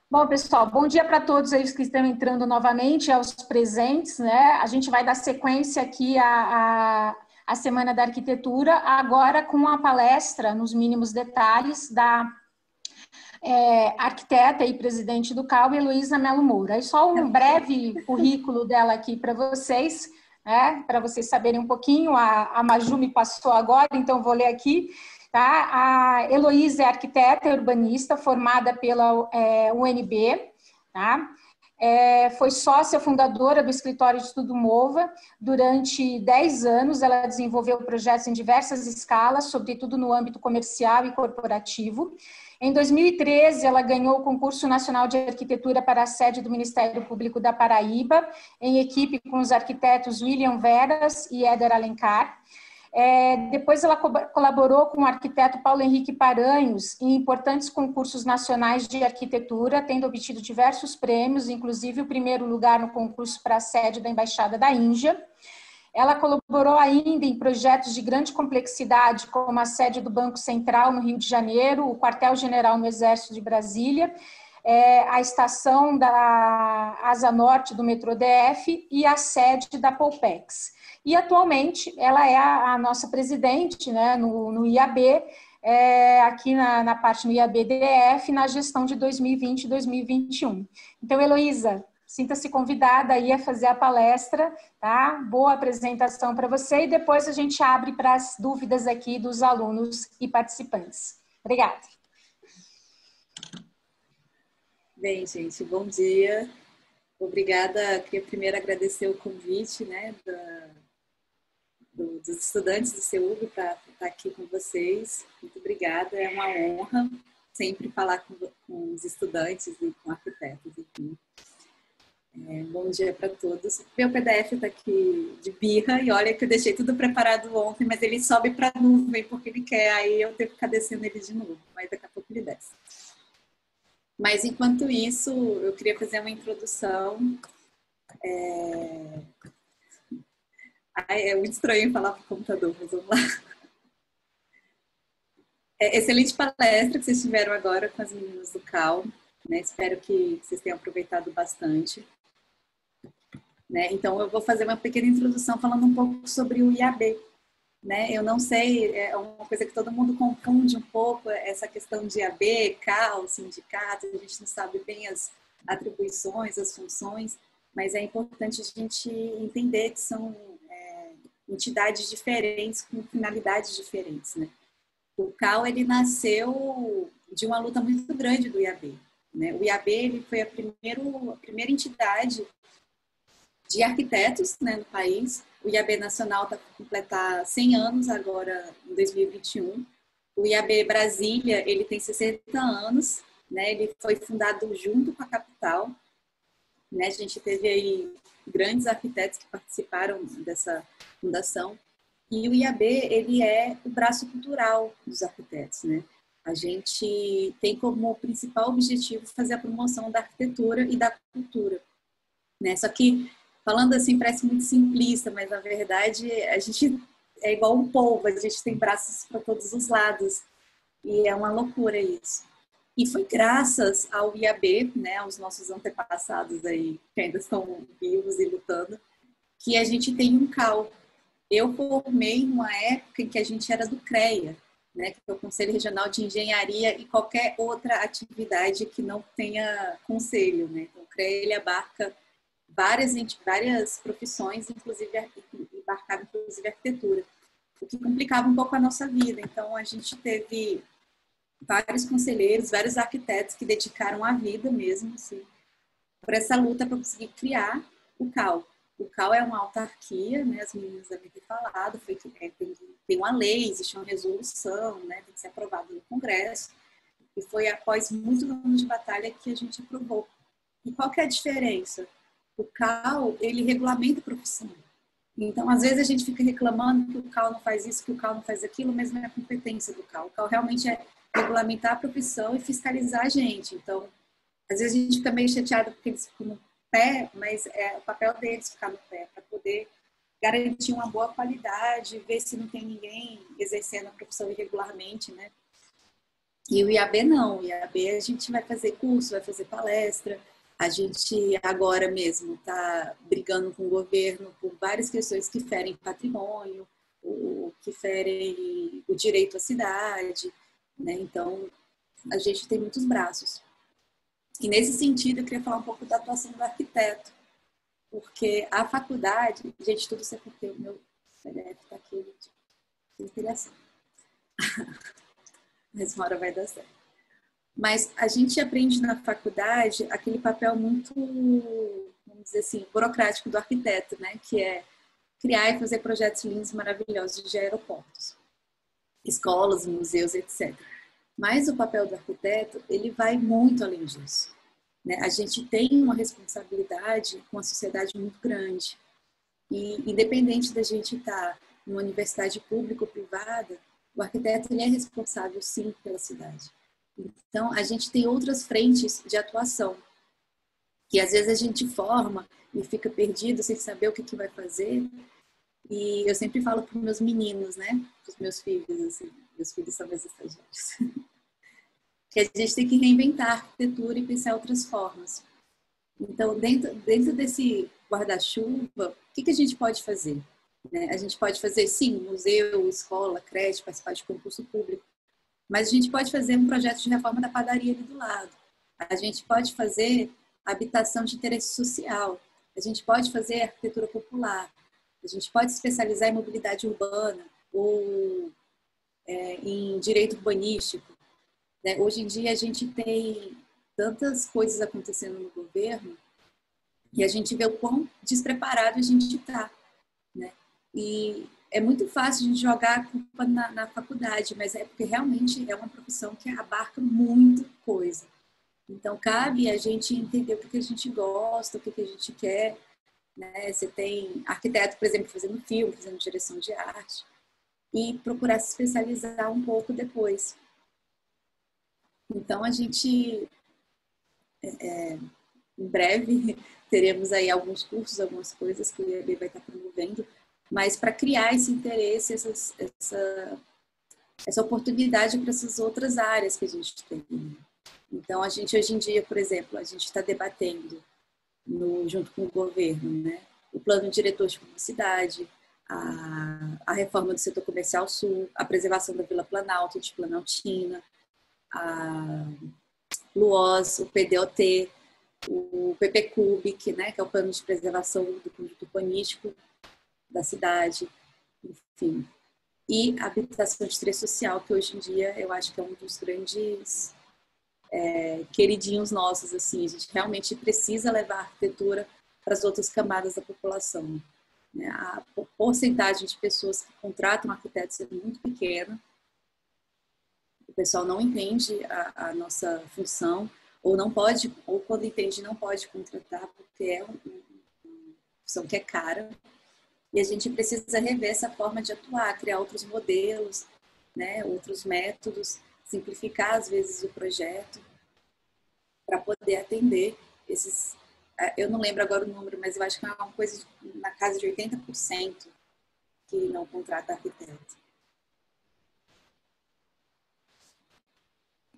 Bom, pessoal, bom dia para todos aí que estão entrando novamente, aos presentes, né? A gente vai dar sequência aqui à Semana da Arquitetura, agora com a palestra, nos mínimos detalhes, da arquiteta e presidente do CAU, Heloísa Melo Moura. E só um breve currículo dela aqui para vocês, né? Para vocês saberem um pouquinho. A Maju me passou agora, então vou ler aqui. Tá? A Heloísa é arquiteta e urbanista, formada pela UNB, tá? Foi sócia fundadora do Escritório de Estudo Mova. Durante 10 anos, ela desenvolveu projetos em diversas escalas, sobretudo no âmbito comercial e corporativo. Em 2013, ela ganhou o Concurso Nacional de Arquitetura para a sede do Ministério Público da Paraíba, em equipe com os arquitetos William Veras e Éder Alencar. Depois ela colaborou com o arquiteto Paulo Henrique Paranhos em importantes concursos nacionais de arquitetura, tendo obtido diversos prêmios, inclusive o primeiro lugar no concurso para a sede da Embaixada da Índia. Ela colaborou ainda em projetos de grande complexidade, como a sede do Banco Central no Rio de Janeiro, o quartel-general no Exército de Brasília, a estação da Asa Norte do metrô DF e a sede da Polpex. E, atualmente, ela é a nossa presidente, né, no IAB, aqui na parte no IAB-DF, na gestão de 2020 e 2021. Então, Heloísa, sinta-se convidada aí a fazer a palestra, tá? Boa apresentação para você e depois a gente abre para as dúvidas aqui dos alunos e participantes. Obrigada. Bem, gente, bom dia. Obrigada. Queria primeiro agradecer o convite, né, dos estudantes do CEUB para estar aqui com vocês. Muito obrigada, é uma honra sempre falar com os estudantes e com arquitetos, enfim. Bom dia para todos. Meu PDF está aqui de birra e olha que eu deixei tudo preparado ontem, mas ele sobe para a nuvem porque ele quer, aí eu tenho que ficar descendo ele de novo, mas daqui a pouco ele desce. Mas enquanto isso, eu queria fazer uma introdução. É muito estranho falar para o computador, mas vamos lá. Excelente palestra que vocês tiveram agora com as meninas do CAU, né? Espero que vocês tenham aproveitado bastante. Né? Então, eu vou fazer uma pequena introdução falando um pouco sobre o IAB. Né? Eu não sei, é uma coisa que todo mundo confunde um pouco, essa questão de IAB, CAU, sindicato, a gente não sabe bem as atribuições, as funções, mas é importante a gente entender que são entidades diferentes com finalidades diferentes, né? O CAU, ele nasceu de uma luta muito grande do IAB, né? O IAB, ele foi a primeira entidade de arquitetos, né, no país. O IAB Nacional está para completar 100 anos agora, em 2021. O IAB Brasília, ele tem 60 anos, né? Ele foi fundado junto com a capital, né? A gente teve aí grandes arquitetos que participaram dessa fundação. E o IAB, ele é o braço cultural dos arquitetos, né? A gente tem como principal objetivo fazer a promoção da arquitetura e da cultura, né? Só que, falando assim, parece muito simplista, mas na verdade a gente é igual um polvo, a gente tem braços para todos os lados. E é uma loucura isso. E foi graças ao IAB, né, aos nossos antepassados aí, que ainda estão vivos e lutando, que a gente tem um CAU. Eu formei numa época em que a gente era do CREA, né, que é o Conselho Regional de Engenharia e qualquer outra atividade que não tenha conselho, né? Então, o CREA, ele abarca várias profissões, inclusive abarcava inclusive arquitetura, o que complicava um pouco a nossa vida. Então, a gente teve vários conselheiros, vários arquitetos que dedicaram a vida mesmo, assim, para essa luta para conseguir criar o CAU. O CAU é uma autarquia, né? As meninas devem ter falado, tem uma lei, existe uma resolução, né? Tem que ser aprovada no Congresso, e foi após muitos anos de batalha que a gente aprovou. E qual que é a diferença? O CAU, ele regulamenta a profissão. Então, às vezes a gente fica reclamando que o CAU não faz isso, que o CAU não faz aquilo, mas não é a competência do CAU. O CAU realmente é regulamentar a profissão e fiscalizar a gente. Então, às vezes a gente fica meio chateado porque eles ficam no pé, mas é o papel deles ficar no pé, para poder garantir uma boa qualidade, ver se não tem ninguém exercendo a profissão irregularmente, né? E o IAB não, o IAB a gente vai fazer curso, vai fazer palestra, a gente agora mesmo está brigando com o governo por várias questões que ferem patrimônio, que ferem o direito à cidade, né? Então, a gente tem muitos braços. E nesse sentido, eu queria falar um pouco da atuação do arquiteto, porque a faculdade, gente, tudo isso é porque o meu PDF está aqui, sem criação. Mas uma hora vai dar certo. Mas a gente aprende na faculdade aquele papel muito, vamos dizer assim, burocrático do arquiteto, né? Que é criar e fazer projetos lindos e maravilhosos de aeroportos, escolas, museus, etc. Mas o papel do arquiteto, ele vai muito além disso, né? A gente tem uma responsabilidade com a sociedade muito grande. E independente da gente estar numa universidade pública ou privada, o arquiteto ele é responsável, sim, pela cidade. Então, a gente tem outras frentes de atuação, que às vezes a gente forma e fica perdido sem saber o que vai fazer. E eu sempre falo para os meus meninos, né? Para os meus filhos, assim, meus filhos são meus estagiários, que a gente tem que reinventar a arquitetura e pensar outras formas. Então, dentro desse guarda-chuva, o que a gente pode fazer? Né? A gente pode fazer, sim, museu, escola, creche, participar de concurso público, mas a gente pode fazer um projeto de reforma da padaria ali do lado. A gente pode fazer habitação de interesse social. A gente pode fazer arquitetura popular. A gente pode se especializar em mobilidade urbana ou em direito urbanístico. Né? Hoje em dia a gente tem tantas coisas acontecendo no governo e a gente vê o quão despreparado a gente está, né? E é muito fácil a gente jogar a culpa na faculdade, mas é porque realmente é uma profissão que abarca muita coisa. Então, cabe a gente entender o que a gente gosta, o que a gente quer, né? Você tem arquiteto, por exemplo, fazendo filme, fazendo direção de arte, e procurar se especializar um pouco depois. Então, a gente, em breve, teremos aí alguns cursos, algumas coisas que o IAB vai estar promovendo, mas para criar esse interesse, essa oportunidade para essas outras áreas que a gente tem. Então, a gente hoje em dia, por exemplo, a gente está debatendo junto com o governo, né, o plano diretor de publicidade, a reforma do setor comercial sul, a preservação da Vila Planalto, de Planaltina, a LUOS, o PDOT, o PPCUB, né, que é o plano de preservação do conjunto urbanístico da cidade, enfim. E a habitação de interesse social, que hoje em dia eu acho que é um dos grandes queridinhos nossos. Assim, a gente realmente precisa levar a arquitetura para as outras camadas da população. Né? A porcentagem de pessoas que contratam arquitetos é muito pequena. O pessoal não entende a nossa função, ou não pode, ou quando entende não pode contratar, porque é uma função que é cara. E a gente precisa rever essa forma de atuar, criar outros modelos, né, outros métodos, simplificar às vezes o projeto para poder atender esses. Eu não lembro agora o número, mas eu acho que é uma coisa na casa de 80% que não contrata arquiteto.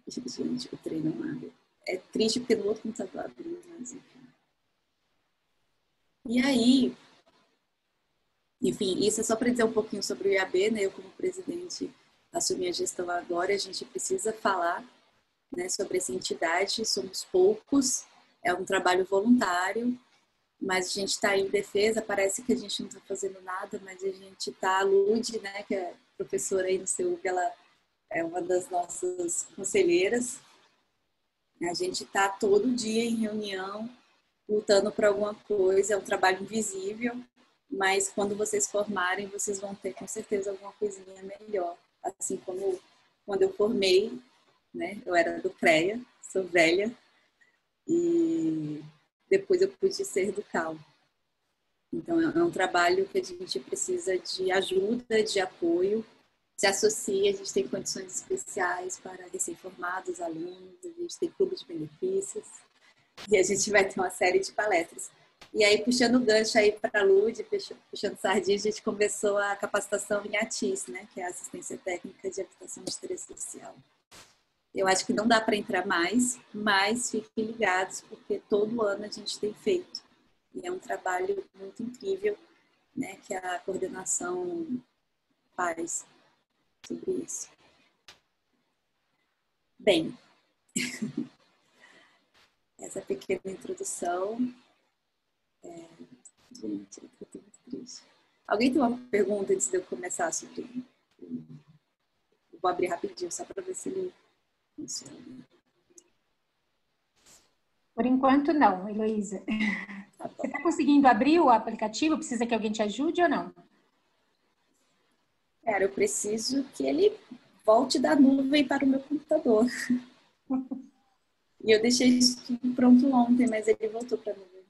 Gente, o trem não abre. É triste porque no outro computador abriu, mas enfim. E aí, enfim, isso é só para dizer um pouquinho sobre o IAB, né? Eu, como presidente, assumi a gestão agora. A gente precisa falar, né, sobre essa entidade. Somos poucos, é um trabalho voluntário, mas a gente está em defesa. Parece que a gente não está fazendo nada, mas a gente está. A Lud, né, que é professora aí no CEUB, ela é uma das nossas conselheiras. A gente está todo dia em reunião, lutando por alguma coisa. É um trabalho invisível, mas quando vocês formarem, vocês vão ter com certeza alguma coisinha melhor. Assim como quando eu formei, né? Eu era do CREA, sou velha, e depois eu pude ser do CAL. Então, é um trabalho que a gente precisa de ajuda, de apoio. Se associa, a gente tem condições especiais para recém-formados, alunos, a gente tem clube de benefícios, e a gente vai ter uma série de palestras. E aí, puxando o gancho aí para a Lud, puxando sardinha, a gente começou a capacitação em ATIS, né, que é a Assistência Técnica de Habitação de Interesse Social. Eu acho que não dá para entrar mais, mas fiquem ligados, porque todo ano a gente tem feito. E é um trabalho muito incrível, né, que a coordenação faz sobre isso. Bem, essa pequena introdução. Gente, eu tô muito triste. Alguém tem uma pergunta antes de eu começar sobre... Eu vou abrir rapidinho, só para ver se ele funciona. Por enquanto, não, Heloísa. Tá Você bom. está conseguindo abrir o aplicativo? Precisa que alguém te ajude ou não? Cara, eu preciso que ele volte da nuvem para o meu computador. E eu deixei isso tudo pronto ontem, mas ele voltou para a nuvem.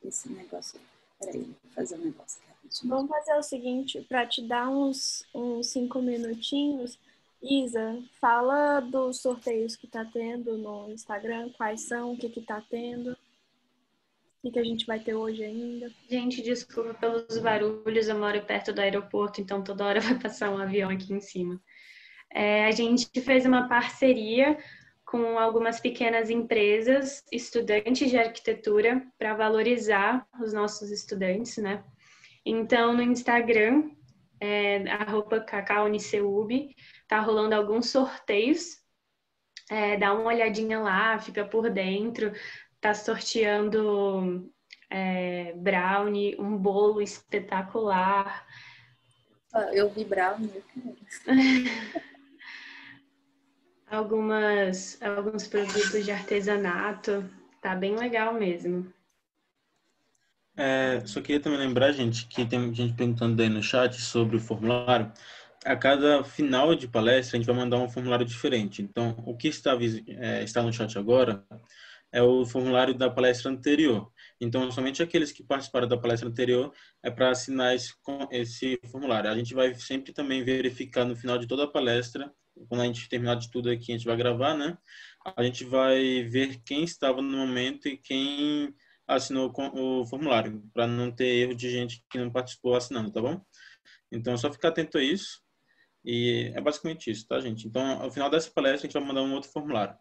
Esse negócio... Peraí, vou fazer um negócio aqui rapidinho. Vamos fazer o seguinte, para te dar uns 5 minutinhos, Isa, fala dos sorteios que tá tendo no Instagram, quais são, o que que tá tendo, o que a gente vai ter hoje ainda. Gente, desculpa pelos barulhos, eu moro perto do aeroporto, então toda hora vai passar um avião aqui em cima. A gente fez uma parceria com algumas pequenas empresas, estudantes de arquitetura, para valorizar os nossos estudantes, né? Então, no Instagram, @cacaunicub, tá rolando alguns sorteios. Dá uma olhadinha lá, fica por dentro. Tá sorteando brownie, um bolo espetacular. Eu vi brownie. Alguns produtos de artesanato. Tá bem legal mesmo. Só queria também lembrar, gente, que tem gente perguntando aí no chat sobre o formulário. A cada final de palestra, a gente vai mandar um formulário diferente. Então, o que está no chat agora é o formulário da palestra anterior. Então, somente aqueles que participaram da palestra anterior é para assinar esse formulário. A gente vai sempre também verificar no final de toda a palestra, quando a gente terminar de tudo aqui, a gente vai gravar, né? A gente vai ver quem estava no momento e quem assinou o formulário, para não ter erro de gente que não participou assinando, tá bom? Então, é só ficar atento a isso. E é basicamente isso, tá, gente? Então, ao final dessa palestra, a gente vai mandar um outro formulário.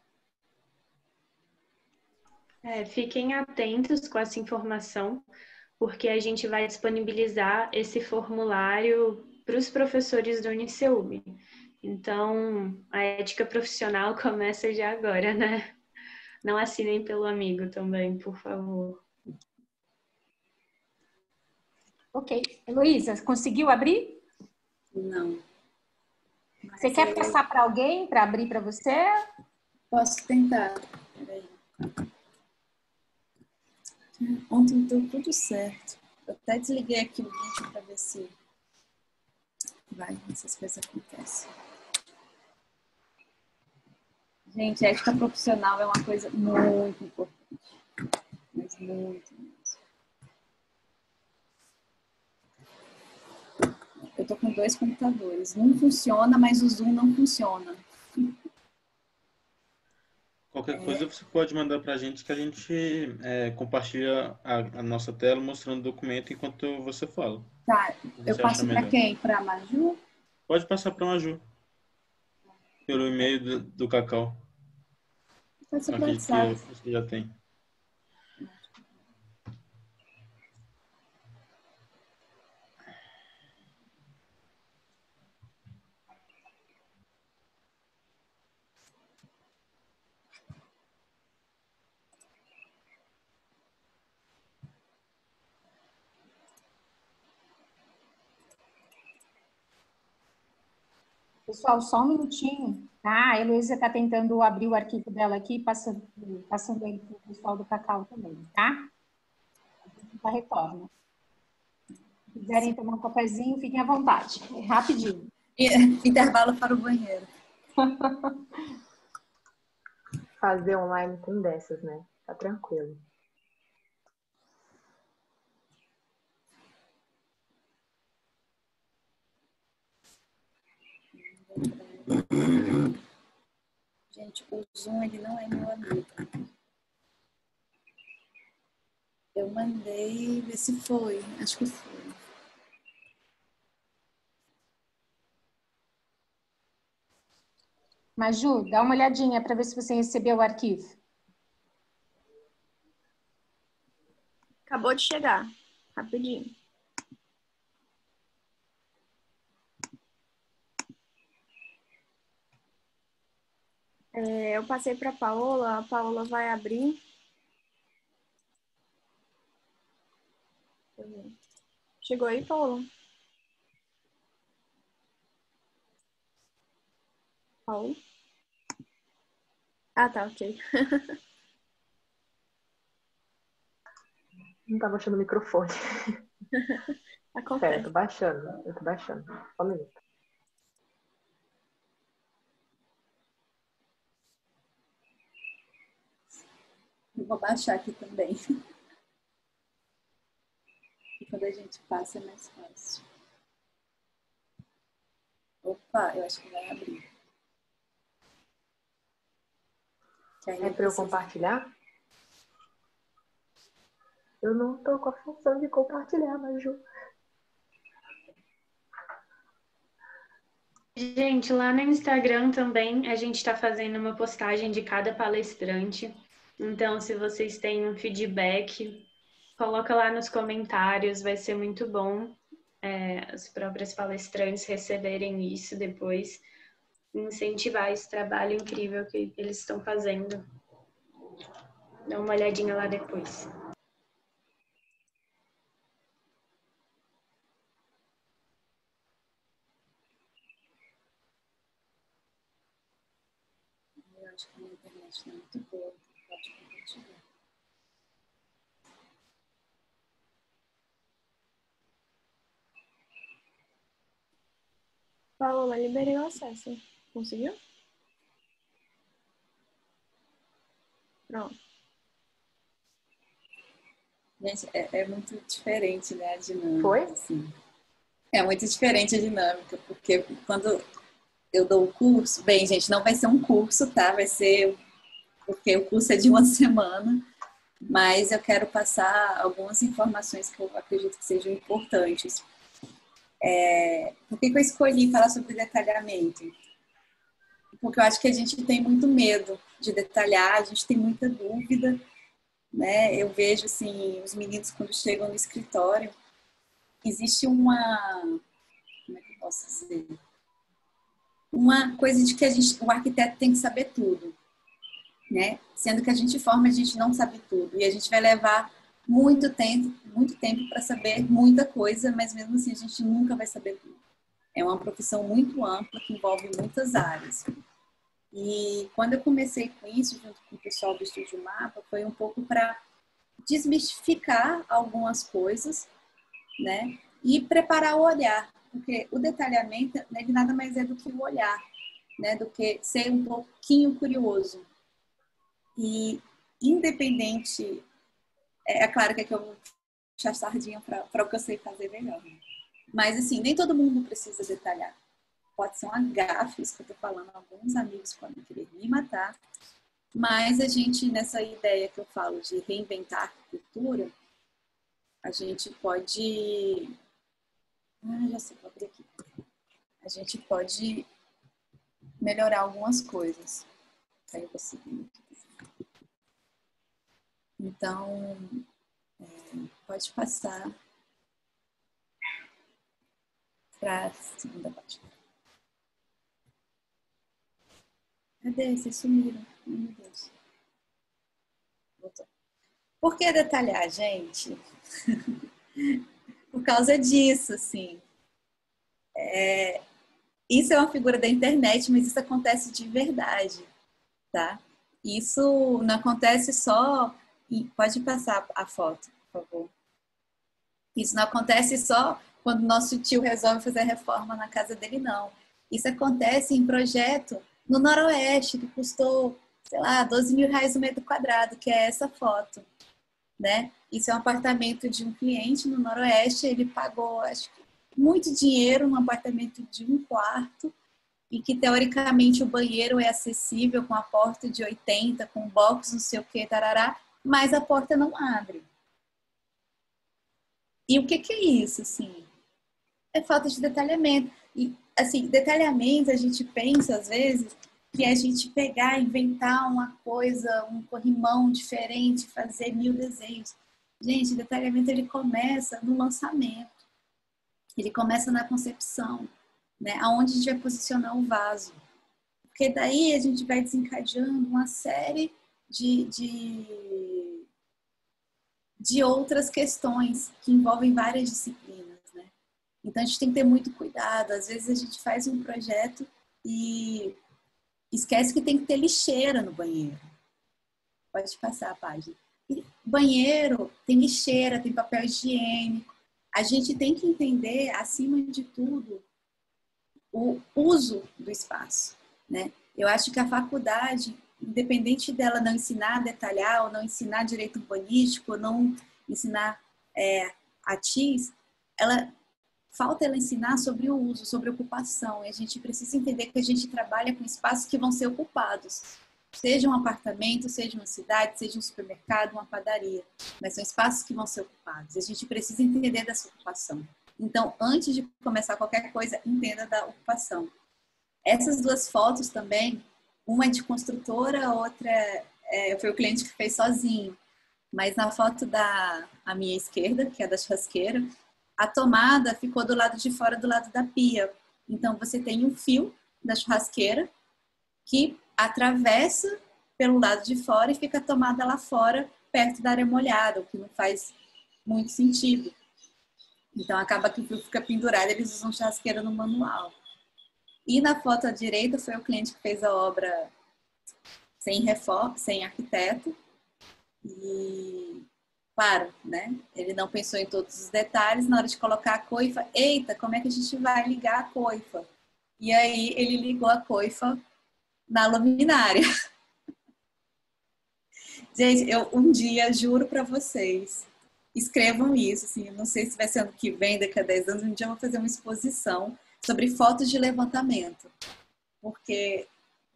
Fiquem atentos com essa informação, porque a gente vai disponibilizar esse formulário para os professores do Uniceub. Então, a ética profissional começa já agora, né? Não assinem pelo amigo também, por favor. Ok. Heloísa, conseguiu abrir? Não. Você quer passar para alguém para abrir para você? Posso tentar. Peraí. Ontem deu tudo certo. Eu até desliguei aqui o vídeo para ver se essas coisas acontecem. Gente, a ética profissional é uma coisa muito importante. Mas muito mesmo. Eu tô com 2 computadores. Um funciona, mas o Zoom não funciona. Qualquer coisa você pode mandar para a gente que a gente compartilha a nossa tela mostrando o documento enquanto você fala. Tá, eu Você acha passo para melhor. quem? Para a Maju? Pode passar para a Maju. Pelo e-mail do Cacau. Pode ser para o Acredito que WhatsApp. você já tem. Pessoal, só um minutinho. Tá? A Heloísa está tentando abrir o arquivo dela aqui, passando ele para o pessoal do Cacau também, tá? A gente já retorna. Se quiserem tomar um cafezinho, fiquem à vontade. É rapidinho. Intervalo para o banheiro. Fazer online tem dessas, né? Tá tranquilo. Gente, o Zoom, ele não é meu amigo. Eu mandei ver se foi. Acho que foi. Maju, dá uma olhadinha para ver se você recebeu o arquivo. Acabou de chegar. Rapidinho. Eu passei para a Paola vai abrir. Chegou aí, Paola? Paola? Ah, tá, ok. Não tá baixando o microfone. Acontece. Eu tô baixando. Só um minuto. Eu vou baixar aqui também. E quando a gente passa é mais fácil. Opa, eu acho que vai abrir. Que aí É para eu compartilhar? Eu não tô com a função de compartilhar, Maju. Gente, lá no Instagram também a gente está fazendo uma postagem de cada palestrante. Então, se vocês têm um feedback, coloca lá nos comentários, vai ser muito bom as próprias palestrantes receberem isso depois, incentivar esse trabalho incrível que eles estão fazendo. Dá uma olhadinha lá depois. Eu acho que a minha internet não é muito boa. Pode compartilhar. Paola, liberei o acesso. Conseguiu? Pronto. Gente, é muito diferente, né, a dinâmica. Foi? Assim. É muito diferente a dinâmica, porque quando eu dou o curso, bem, gente, não vai ser um curso, tá? Vai ser, porque o curso é de uma semana, mas eu quero passar algumas informações que eu acredito que sejam importantes. Por que eu escolhi falar sobre detalhamento? Porque eu acho que a gente tem muito medo de detalhar, a gente tem muita dúvida, né? Eu vejo, assim, os meninos quando chegam no escritório, existe como é que eu posso dizer? Uma coisa de que o arquiteto tem que saber tudo, né? Sendo que a gente forma, a gente não sabe tudo. E a gente vai levar muito tempo para saber muita coisa, mas mesmo assim a gente nunca vai saber tudo. É uma profissão muito ampla que envolve muitas áreas. E quando eu comecei com isso, junto com o pessoal do Estúdio Mapa, foi um pouco para desmistificar algumas coisas, né? E preparar o olhar, porque o detalhamento, ele nada mais é do que o olhar, né? Do que ser um pouquinho curioso. E independente, é claro que aqui eu vou puxar sardinha para o que eu sei fazer melhor. Né? Mas assim, nem todo mundo precisa detalhar. Pode ser um gafe, isso que eu tô falando, alguns amigos podem querer me matar, mas a gente, nessa ideia que eu falo de reinventar a arquitetura, a gente pode... já sei, vou abrir aqui. A gente pode melhorar algumas coisas. Aí eu vou seguir aqui. Então, pode passar para a segunda página. Cadê? Vocês sumiram. Ai, meu Deus. Voltou. Por que detalhar, gente? Por causa disso, assim. Isso é uma figura da internet, mas isso acontece de verdade, tá? Isso não acontece só... Pode passar a foto, por favor. Isso não acontece só quando nosso tio resolve fazer a reforma na casa dele, não. Isso acontece em projeto no Noroeste, que custou, sei lá, 12 mil reais o metro quadrado, que é essa foto, né? Isso é um apartamento de um cliente no Noroeste, ele pagou, acho que, muito dinheiro num apartamento de 1 quarto, e que, teoricamente, o banheiro é acessível com a porta de 80, com box, não sei o que, tarará, mas a porta não abre. E o que é isso, assim? É falta de detalhamento. E, assim, detalhamento, a gente pensa, às vezes, que a gente pegar, inventar uma coisa, um corrimão diferente, fazer 1000 desenhos. Gente, o detalhamento ele começa no lançamento, ele começa na concepção, né? Aonde a gente vai posicionar o vaso. Porque daí a gente vai desencadeando uma série de outras questões que envolvem várias disciplinas, né? Então a gente tem que ter muito cuidado. Às vezes a gente faz um projeto e esquece que tem que ter lixeira no banheiro. Pode passar a página. E banheiro tem lixeira, tem papel higiênico. A gente tem que entender, acima de tudo, o uso do espaço, né? Eu acho que a faculdade, independente dela não ensinar a detalhar, ou não ensinar direito urbanístico, ou não ensinar a TIS, falta ela ensinar sobre o uso, sobre a ocupação. E a gente precisa entender que a gente trabalha com espaços que vão ser ocupados. Seja um apartamento, seja uma cidade, seja um supermercado, uma padaria. Mas são espaços que vão ser ocupados. E a gente precisa entender dessa ocupação. Então, antes de começar qualquer coisa, entenda da ocupação. Essas duas fotos também, uma é de construtora, a outra foi o cliente que fez sozinho. Mas na foto à minha esquerda, que é da churrasqueira, a tomada ficou do lado de fora, do lado da pia. Então, você tem um fio da churrasqueira que atravessa pelo lado de fora e fica a tomada lá fora, perto da área molhada, o que não faz muito sentido. Então, acaba que o fio fica pendurado, eles usam churrasqueira no manual. E na foto à direita foi o cliente que fez a obra sem arquiteto. E, claro, né? Ele não pensou em todos os detalhes. Na hora de colocar a coifa, eita, como é que a gente vai ligar a coifa? E aí ele ligou a coifa na luminária. Gente, eu um dia, juro para vocês, escrevam isso, assim, não sei se vai ser ano que vem, daqui a 10 anos, um dia eu vou fazer uma exposição sobre fotos de levantamento. Porque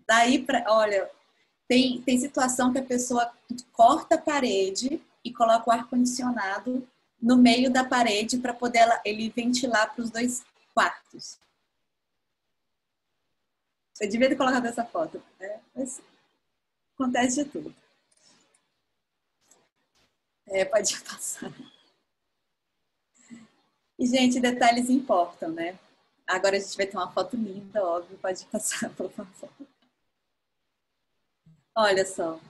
daí, olha, tem situação que a pessoa corta a parede e coloca o ar-condicionado no meio da parede para poder ele ventilar para os 2 quartos. Eu devia ter colocado essa foto, né? Mas acontece de tudo. Pode passar. E, gente, detalhes importam, né? Agora a gente vai ter uma foto linda, óbvio. Pode passar, por favor. Olha só.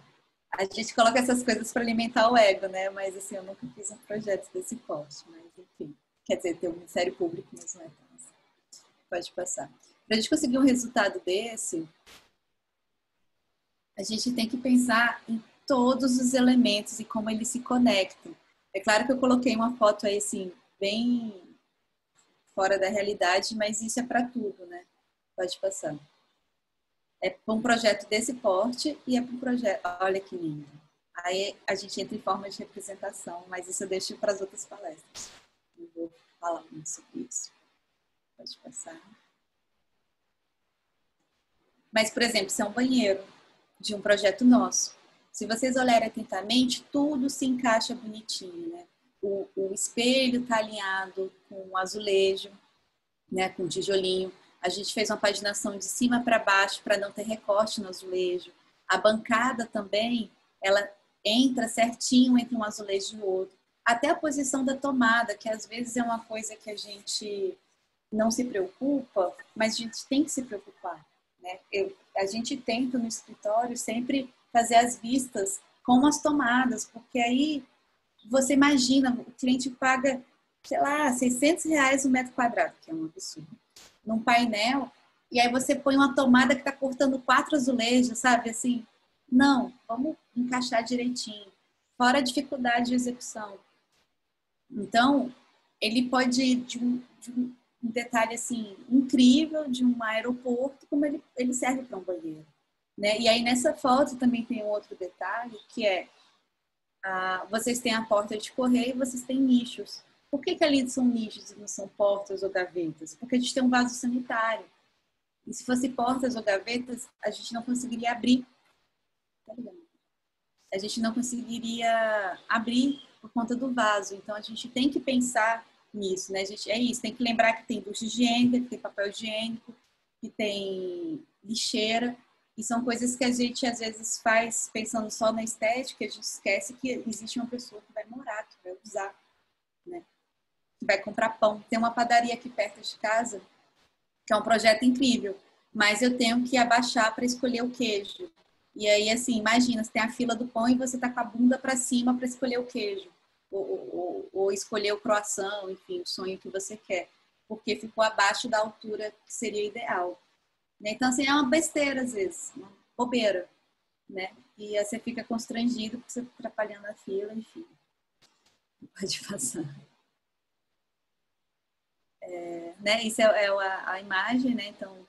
A gente coloca essas coisas para alimentar o ego, né? Mas, assim, eu nunca fiz um projeto desse porte. Mas, enfim. Quer dizer, tem um Ministério Público, mas não é tão assim. Pode passar. Para a gente conseguir um resultado desse, a gente tem que pensar em todos os elementos e como eles se conectam. É claro que eu coloquei uma foto aí, assim, bem fora da realidade, mas isso é para tudo, né? Pode passar. É para um projeto desse porte e é para um projeto... Olha que lindo. Aí a gente entra em forma de representação, mas isso eu deixo para as outras palestras. Não vou falar muito sobre isso. Pode passar. Mas, por exemplo, isso é um banheiro de um projeto nosso. Se vocês olharem atentamente, tudo se encaixa bonitinho, né? O espelho está alinhado com o azulejo, né? Com o tijolinho. A gente fez uma paginação de cima para baixo para não ter recorte no azulejo. A bancada também, ela entra certinho entre um azulejo e o outro. Até a posição da tomada, que às vezes é uma coisa que a gente não se preocupa, mas a gente tem que se preocupar, né? A gente tenta no escritório sempre fazer as vistas com as tomadas, porque aí você imagina, o cliente paga, sei lá, R$600 um metro quadrado, que é um absurdo, num painel, e aí você põe uma tomada que está cortando 4 azulejos, sabe? Assim, não, vamos encaixar direitinho, fora a dificuldade de execução. Então, ele pode ir de um detalhe assim incrível de um aeroporto, como ele serve para um banheiro, né? E aí nessa foto também tem um outro detalhe, que é vocês têm a porta de correio e vocês têm nichos. Por que ali são nichos e não são portas ou gavetas? Porque a gente tem um vaso sanitário. E se fosse portas ou gavetas, a gente não conseguiria abrir. A gente não conseguiria abrir por conta do vaso. Então, a gente tem que pensar nisso, né? É isso, tem que lembrar que tem ducha higiênica, que tem papel higiênico, que tem lixeira. E são coisas que a gente, às vezes, faz pensando só na estética, a gente esquece que existe uma pessoa que vai morar, que vai usar, né? Que vai comprar pão. Tem uma padaria aqui perto de casa, que é um projeto incrível, mas eu tenho que abaixar para escolher o queijo. E aí, assim, imagina, você tem a fila do pão e você tá com a bunda para cima para escolher o queijo. Ou escolher o croissant, enfim, o sonho que você quer. Porque ficou abaixo da altura que seria ideal. Então, assim, é uma besteira às vezes, uma bobeira, né? E aí você fica constrangido porque você está atrapalhando a fila, enfim. Pode passar. Né? Isso é a imagem, né? Então,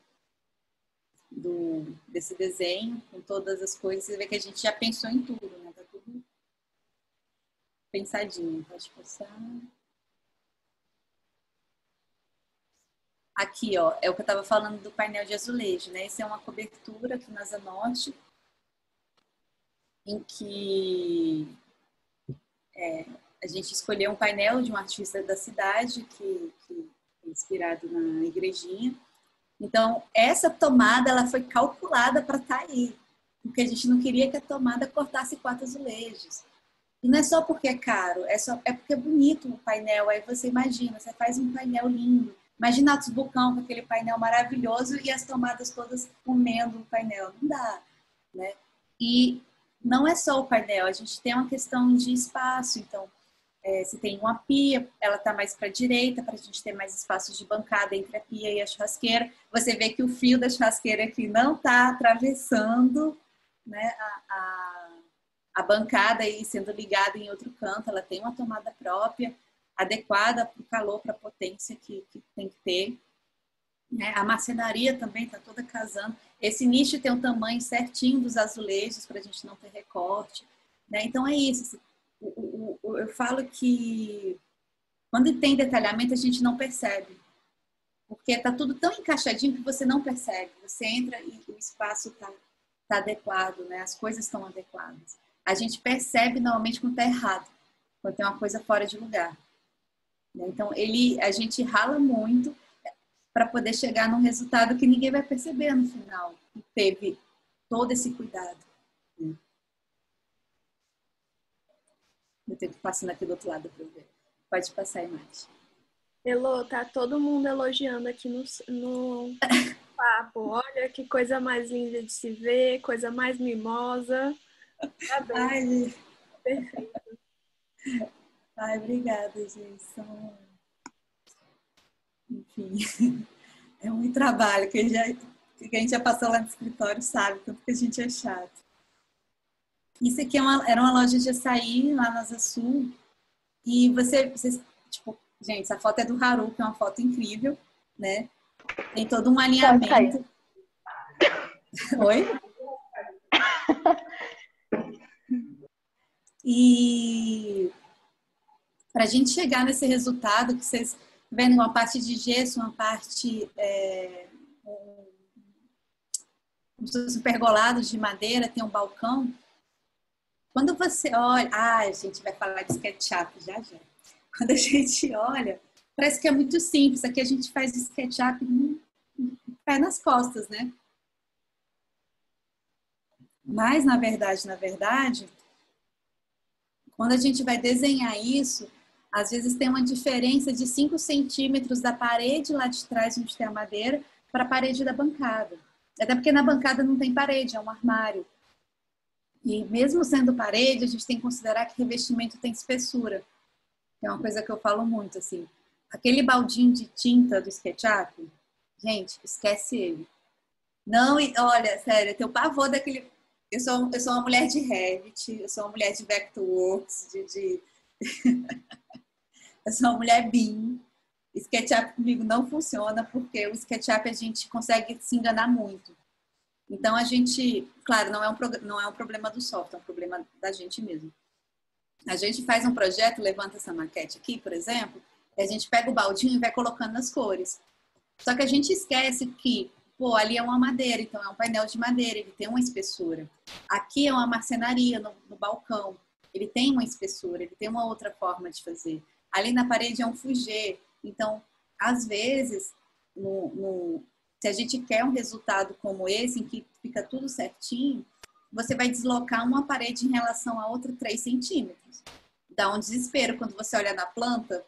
desse desenho, com todas as coisas, você vê que a gente já pensou em tudo, né? Tá tudo pensadinho. Pode passar. Aqui, ó, é o que eu estava falando do painel de azulejo, né? Essa é uma cobertura aqui na Asa Norte, em que a gente escolheu um painel de um artista da cidade, que é inspirado na igrejinha. Então, essa tomada, ela foi calculada para estar aí, porque a gente não queria que a tomada cortasse 4 azulejos. E não é só porque é caro, é porque é bonito o painel. Aí você imagina, você faz um painel lindo. Imagina Atos Bucão com aquele painel maravilhoso e as tomadas todas comendo o painel. Não dá, né? E não é só o painel, a gente tem uma questão de espaço. Então, se tem uma pia, ela está mais para a direita, para a gente ter mais espaços de bancada entre a pia e a churrasqueira. Você vê que o fio da churrasqueira aqui não está atravessando, né, a bancada e sendo ligada em outro canto. Ela tem uma tomada própria, adequada para o calor, para a potência que tem que ter. Né? A marcenaria também está toda casando. Esse nicho tem o tamanho certinho dos azulejos para a gente não ter recorte. Né? Então é isso. Eu falo que quando tem detalhamento a gente não percebe. Porque está tudo tão encaixadinho que você não percebe. Você entra e o espaço está adequado, né? As coisas estão adequadas. A gente percebe normalmente quando está errado, quando tem uma coisa fora de lugar. Então, a gente rala muito para poder chegar num resultado que ninguém vai perceber no final. E teve todo esse cuidado. Né? Eu tenho que passar aqui do outro lado para ver. Pode passar a imagem. Elô, tá todo mundo elogiando aqui no papo. Olha que coisa mais linda de se ver, coisa mais mimosa. Ai, perfeito. Ai, obrigada, gente. Enfim, é muito trabalho. Quem já passou lá no escritório sabe tanto que a gente é chato. Isso aqui era uma loja de açaí lá na Asa Sul. E vocês, tipo, gente, essa foto é do Haru, que é uma foto incrível, né? Tem todo um alinhamento. Oi? E para a gente chegar nesse resultado, que vocês vendo uma parte de gesso, uma parte uns pergolados de madeira, tem um balcão. Quando você olha... a gente vai falar de SketchUp já. Quando a gente olha, parece que é muito simples. Aqui a gente faz SketchUp pé nas costas, né? Mas, na verdade, quando a gente vai desenhar isso, às vezes tem uma diferença de 5 centímetros da parede lá de trás, onde tem a madeira, para a parede da bancada. Até porque na bancada não tem parede, é um armário. E mesmo sendo parede, a gente tem que considerar que revestimento tem espessura. É uma coisa que eu falo muito, assim. Aquele baldinho de tinta do SketchUp, gente, esquece ele. Não, olha, sério, eu tenho pavor daquele... Eu sou uma mulher de Revit, eu sou uma mulher de Vectorworks, eu sou uma mulher BIM. SketchUp comigo não funciona porque o SketchUp a gente consegue se enganar muito. Então a gente, claro, não é um problema do software, é um problema da gente mesmo. A gente faz um projeto, levanta essa maquete aqui, por exemplo, e a gente pega o baldinho e vai colocando as cores. Só que a gente esquece que, pô, ali é uma madeira, então é um painel de madeira, ele tem uma espessura. Aqui é uma marcenaria no balcão, ele tem uma espessura, ele tem uma outra forma de fazer. Ali na parede é um fugê. Então, às vezes, Se a gente quer um resultado como esse, em que fica tudo certinho, você vai deslocar uma parede em relação a outra 3 centímetros. Dá um desespero quando você olha na planta,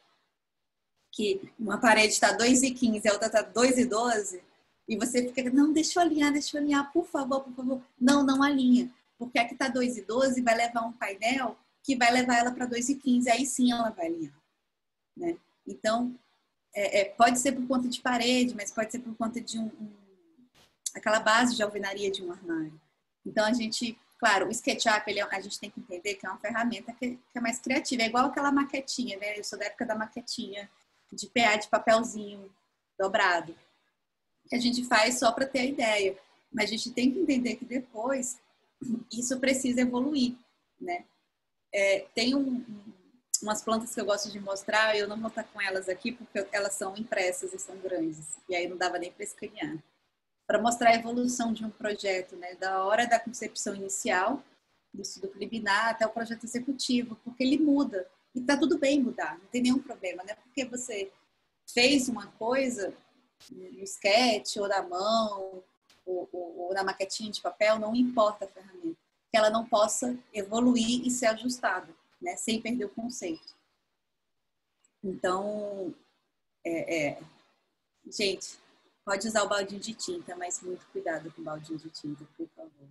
que uma parede está 2,15 e a outra está 2,12, e você fica, não, deixa eu alinhar, por favor, por favor. Não, não alinha. Porque a que está 2,12 vai levar um painel que vai levar ela para 2,15, aí sim ela vai alinhar. Né? Então, pode ser por conta de parede, mas pode ser por conta de aquela base de alvenaria de um armário. Então, a gente, claro, o SketchUp, a gente tem que entender que é uma ferramenta que é mais criativa. É igual aquela maquetinha, né? Eu sou da época da maquetinha, de PA de papelzinho dobrado, que a gente faz só para ter a ideia. Mas a gente tem que entender que depois isso precisa evoluir, né? Tem umas plantas que eu gosto de mostrar, eu não vou estar com elas aqui porque elas são impressas e são grandes, e aí não dava nem para escanear. Para mostrar a evolução de um projeto, né? Da hora da concepção inicial, do estudo preliminar, até o projeto executivo, porque ele muda. E está tudo bem mudar, não tem nenhum problema, né? Porque você fez uma coisa no sketch, ou na mão, ou na maquetinha de papel, não importa a ferramenta, que ela não possa evoluir e ser ajustada, né? Sem perder o conceito. Então, gente, pode usar o baldinho de tinta, mas muito cuidado com o baldinho de tinta, por favor.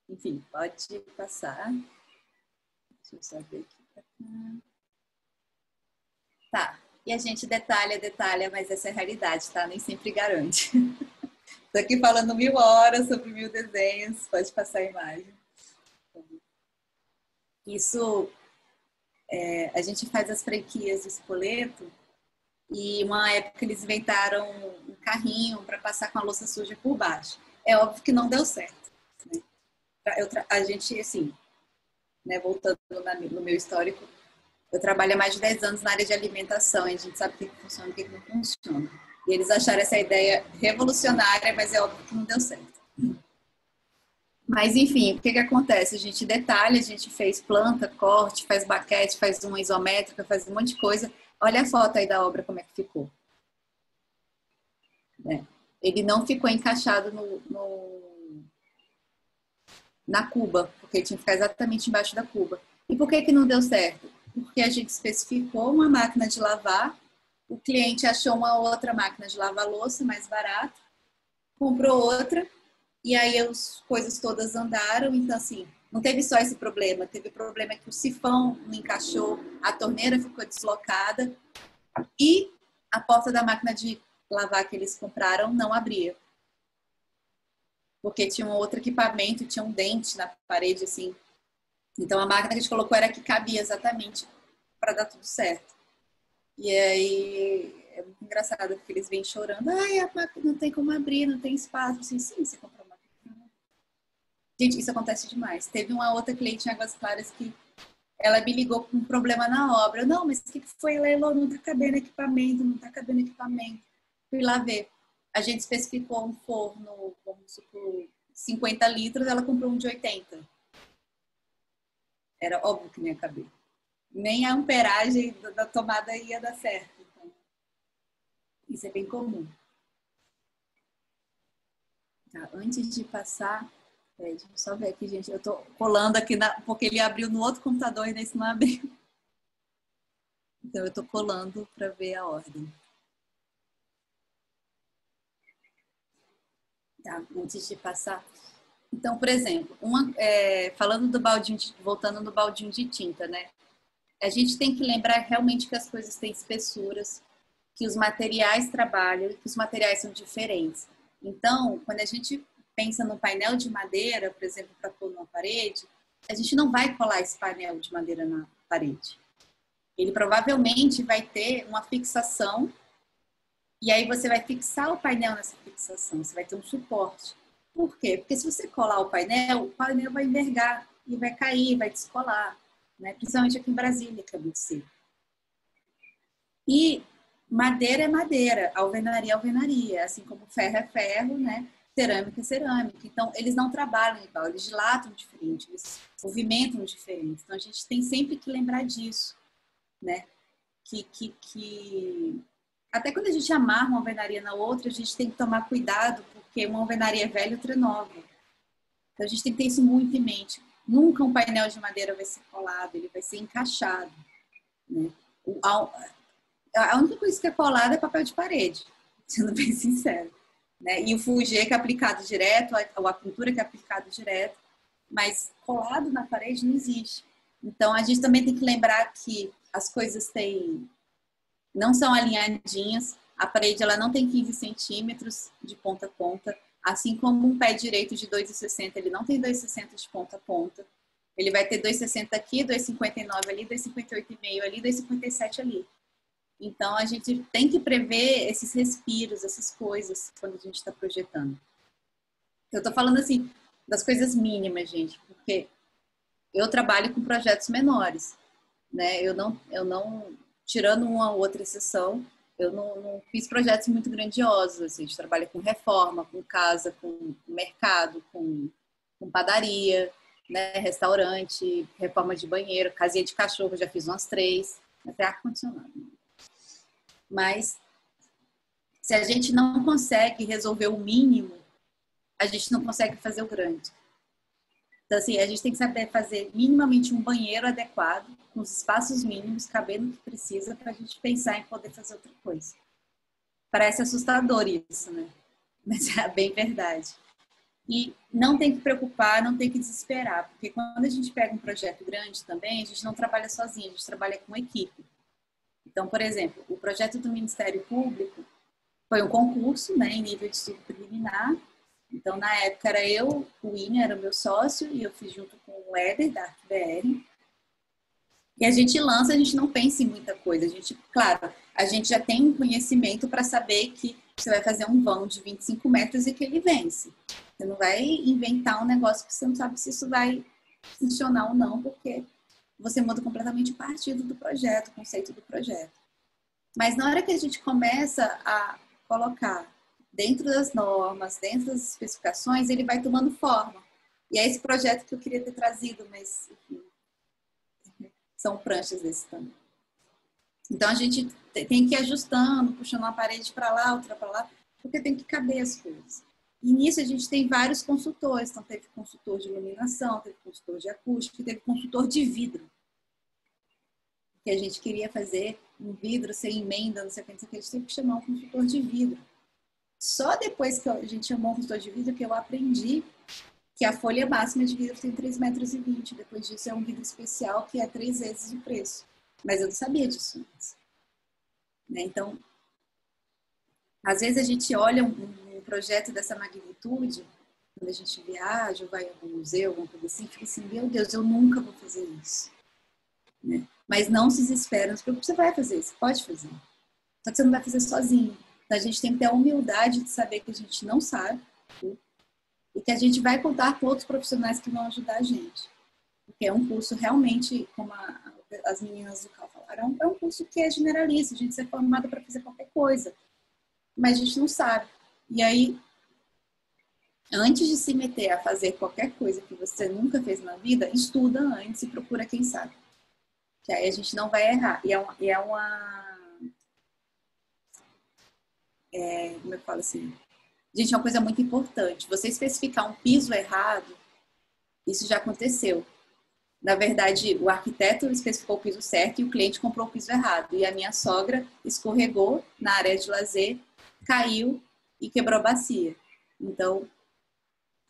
Enfim, pode passar. Deixa eu só ver aqui pra cá. Tá, e a gente detalha, mas essa é a realidade, tá? Nem sempre garante. Tô aqui falando 1000 horas sobre 1000 desenhos, pode passar a imagem. Isso, a gente faz as franquias do Spoleto e uma época eles inventaram um carrinho para passar com a louça suja por baixo. É óbvio que não deu certo. Né? A gente, assim, né, voltando no meu histórico, eu trabalho há mais de 10 anos na área de alimentação e a gente sabe o que funciona e o que não funciona. E eles acharam essa ideia revolucionária, mas é óbvio que não deu certo. Mas, enfim, o que acontece? A gente detalha, a gente fez planta, corte, faz baquete, faz uma isométrica, faz um monte de coisa. Olha a foto aí da obra, como é que ficou. Ele não ficou encaixado na cuba, porque ele tinha que ficar exatamente embaixo da cuba. E por que não deu certo? Porque a gente especificou uma máquina de lavar, o cliente achou uma outra máquina de lavar louça mais barata, comprou outra, e aí as coisas todas andaram. Então, assim, não teve só esse problema, teve o problema que o sifão não encaixou, a torneira ficou deslocada e a porta da máquina de lavar que eles compraram não abria. Porque tinha um outro equipamento, tinha um dente na parede, assim. Então, a máquina que a gente colocou era que cabia exatamente para dar tudo certo. E aí, é muito engraçado, porque eles vêm chorando. Ai, a máquina não tem como abrir, não tem espaço. Assim, sim, você comprou uma máquina. Gente, isso acontece demais. Teve uma outra cliente em Águas Claras que ela me ligou com um problema na obra. Não, mas o que foi, Leilô? Não tá cabendo equipamento, não tá cabendo equipamento. Fui lá ver. A gente especificou um forno, vamos supor, 50 litros, ela comprou um de 80. Era óbvio que não ia caber. Nem a amperagem da tomada ia dar certo. Então, isso é bem comum. Tá, antes de passar, deixa eu só ver aqui, gente. Eu tô colando aqui, porque ele abriu no outro computador e nesse não abriu. Então, eu tô colando para ver a ordem. Tá, antes de passar. Então, por exemplo, falando do baldinho, voltando no baldinho de tinta, né? A gente tem que lembrar realmente que as coisas têm espessuras, que os materiais trabalham, que os materiais são diferentes. Então, quando a gente pensa no painel de madeira, por exemplo, para pôr numa parede, a gente não vai colar esse painel de madeira na parede. Ele provavelmente vai ter uma fixação e aí você vai fixar o painel nessa fixação, você vai ter um suporte. Por quê? Porque se você colar o painel vai envergar e vai cair, vai descolar, né? Principalmente aqui em Brasília, que é muito seco. E madeira é madeira, alvenaria é alvenaria, assim como ferro é ferro, né? Cerâmica é cerâmica. Então, eles não trabalham igual, eles dilatam diferente, eles movimentam diferente. Então, a gente tem sempre que lembrar disso, né? Que Até quando a gente amarra uma alvenaria na outra, a gente tem que tomar cuidado, porque uma alvenaria é velha e outra é nova. Então, a gente tem que ter isso muito em mente. Nunca um painel de madeira vai ser colado, ele vai ser encaixado, né? A única coisa que é colada é papel de parede, sendo bem sincero, né? E o Fugia que é aplicado direto, a pintura que é aplicada direto, mas colado na parede não existe. Então, a gente também tem que lembrar que as coisas não são alinhadinhas, a parede ela não tem 15 centímetros de ponta a ponta, assim como um pé direito de 2,60, ele não tem 2,60 de ponta a ponta, ele vai ter 2,60 aqui, 2,59 ali, 2,58,5 ali, 2,57 ali. Então, a gente tem que prever esses respiros, essas coisas, quando a gente está projetando. Eu estou falando, assim, das coisas mínimas, gente, porque eu trabalho com projetos menores, né? Eu não tirando uma ou outra exceção, eu não fiz projetos muito grandiosos, assim, a gente trabalha com reforma, com casa, com mercado, com padaria, né? Restaurante, reforma de banheiro, casinha de cachorro, já fiz umas 3, até ar-condicionado. Mas se a gente não consegue resolver o mínimo, a gente não consegue fazer o grande. Então, assim, a gente tem que saber fazer minimamente um banheiro adequado, com os espaços mínimos, cabendo o que precisa, para a gente pensar em poder fazer outra coisa. Parece assustador isso, né? Mas é bem verdade. E não tem que preocupar, não tem que desesperar, porque quando a gente pega um projeto grande também, a gente não trabalha sozinho, a gente trabalha com equipe. Então, por exemplo, o projeto do Ministério Público foi um concurso, né, em nível de estudo preliminar. Então, na época, era eu, o William era o meu sócio, e eu fiz junto com o Éder, da ArcBR. E a gente lança, a gente não pensa em muita coisa. Claro, a gente já tem um conhecimento para saber que você vai fazer um vão de 25 metros e que ele vence. Você não vai inventar um negócio que você não sabe se isso vai funcionar ou não, porque você muda completamente o partido do projeto, o conceito do projeto. Mas na hora que a gente começa a colocar dentro das normas, dentro das especificações, ele vai tomando forma. E é esse projeto que eu queria ter trazido, mas enfim, são pranchas desse tamanho. Então a gente tem que ir ajustando, puxando uma parede para lá, outra para lá, porque tem que caber as coisas. E nisso a gente tem vários consultores. Então teve consultor de iluminação, teve consultor de acústica, teve consultor de vidro. Que a gente queria fazer um vidro sem emenda, não sei o que, a gente teve que chamar um consultor de vidro. Só depois que a gente chamou um consultor de vidro que eu aprendi que a folha máxima de vidro tem 3,20 metros. Depois disso é um vidro especial que é 3 vezes o preço. Mas eu não sabia disso antes. Né? Então, às vezes a gente olha um projeto dessa magnitude, quando a gente viaja, ou vai a algum museu, alguma coisa assim, fica assim, meu Deus, eu nunca vou fazer isso. Né? Mas não se desespera, não se preocupe, você vai fazer, você pode fazer. Só que você não vai fazer sozinho. Então a gente tem que ter a humildade de saber que a gente não sabe, né? E que a gente vai contar com outros profissionais que vão ajudar a gente. Porque é um curso realmente, como as meninas do CAL falaram, é um curso que é generalista, a gente é formada para fazer qualquer coisa. Mas a gente não sabe. E aí, antes de se meter a fazer qualquer coisa que você nunca fez na vida, estuda antes e procura quem sabe. Que aí a gente não vai errar. Como eu falo assim? Gente, é uma coisa muito importante. Você especificar um piso errado, isso já aconteceu. Na verdade, o arquiteto especificou o piso certo e o cliente comprou o piso errado. E a minha sogra escorregou na área de lazer, caiu e quebrou a bacia. Então,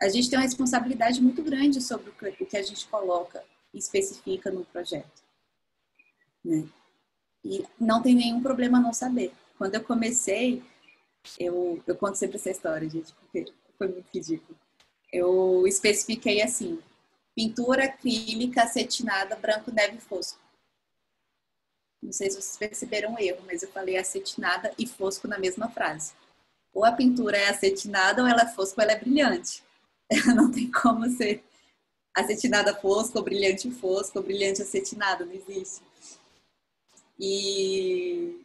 a gente tem uma responsabilidade muito grande sobre o que a gente coloca e especifica no projeto. Né? E não tem nenhum problema não saber. Quando eu comecei, eu conto sempre essa história, gente, porque foi muito ridículo. Eu especifiquei assim: pintura acrílica acetinada, branco, neve e fosco. Não sei se vocês perceberam o erro, mas eu falei acetinada e fosco na mesma frase. Ou a pintura é acetinada, ou ela é fosco, ou ela é brilhante. Não tem como ser acetinada fosco, ou brilhante acetinada, não existe. E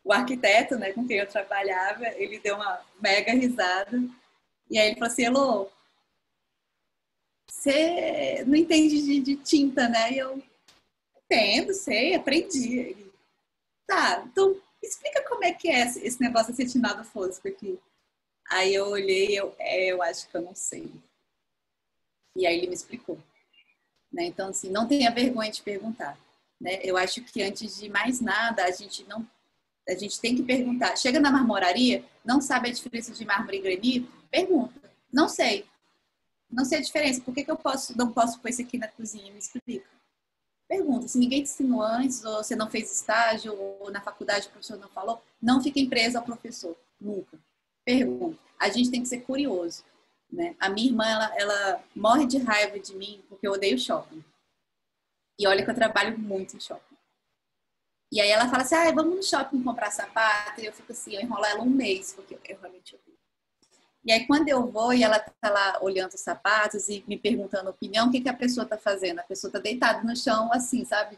o arquiteto, né, com quem eu trabalhava, ele deu uma mega risada. E aí ele falou assim: Elô, você não entende de tinta, né? E eu entendo, sei, aprendi. Ele, tá, então explica como é que é esse negócio acetinado fosco aqui? Aí eu olhei, eu acho que eu não sei. E aí ele me explicou. Né? Então, assim, não tenha vergonha de perguntar. Né? Eu acho que antes de mais nada, a gente tem que perguntar. Chega na marmoraria, não sabe a diferença de mármore e granito? Pergunta. Não sei. Não sei a diferença. Por que eu não posso pôr isso aqui na cozinha? Me explica. Pergunta. Se ninguém te ensinou antes, ou você não fez estágio, ou na faculdade o professor não falou, não fiquem preso ao professor. Nunca. Pergunta. A gente tem que ser curioso. Né? A minha irmã, ela morre de raiva de mim porque eu odeio shopping. E olha que eu trabalho muito em shopping. E aí ela fala assim, vamos no shopping comprar sapato. E eu fico assim, eu enrolo ela um mês, porque eu realmente odeio. E aí quando eu vou e ela tá lá olhando os sapatos e me perguntando a opinião, o que a pessoa tá fazendo? A pessoa tá deitada no chão, assim, sabe?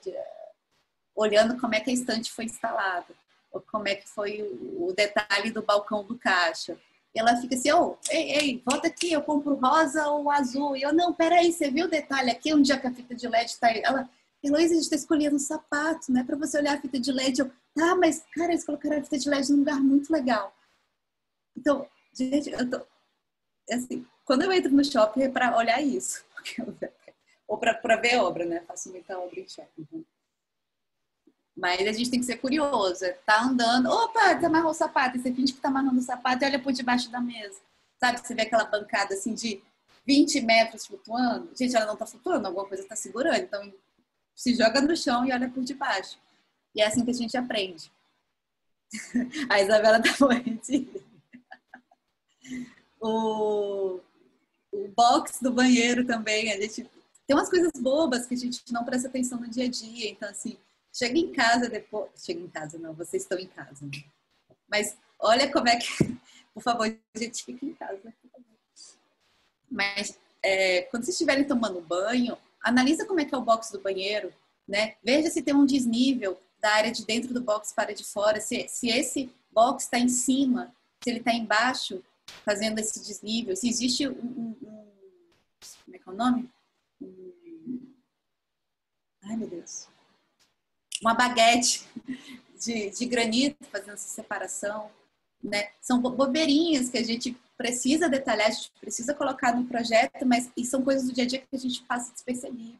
Olhando como é que a estante foi instalada. Ou como é que foi o detalhe do balcão do caixa. E ela fica assim, ei, volta aqui, eu compro rosa ou azul. E eu, não, peraí, você viu o detalhe aqui? Um dia que a fita de LED tá aí. Ela, Heloísa, a gente tá escolhendo um sapato, né? Pra você olhar a fita de LED. Eu, tá, mas, cara, eles colocaram a fita de LED num lugar muito legal. Então, gente, assim, quando eu entro no shopping é pra olhar isso. Ou pra ver obra, né? Faço muita obra em shopping. Mas a gente tem que ser curioso. Tá andando, opa, desamarrou o sapato. E você finge que tá amarrando o sapato e olha por debaixo da mesa. Sabe? Você vê aquela bancada assim de 20 metros flutuando. Gente, ela não tá flutuando, alguma coisa tá segurando. Então, se joga no chão e olha por debaixo. E é assim que a gente aprende. A Isabela tá morrendo de rir. O box do banheiro também. A gente tem umas coisas bobas que a gente não presta atenção no dia a dia. Então, assim, chega em casa depois... Chega em casa, não. Vocês estão em casa. Né? Mas olha como é que... Por favor, gente, fica em casa. Mas quando vocês estiverem tomando banho, analisa como é que é o box do banheiro, né? Veja se tem um desnível da área de dentro do box para de fora. Se esse box está em cima, se ele está embaixo, fazendo esse desnível. Se existe como é que é o nome? Ai, meu Deus. Uma baguete de granito fazendo essa separação, né? São bobeirinhas que a gente precisa detalhar, a gente precisa colocar no projeto, mas e são coisas do dia a dia que a gente passa despercebido,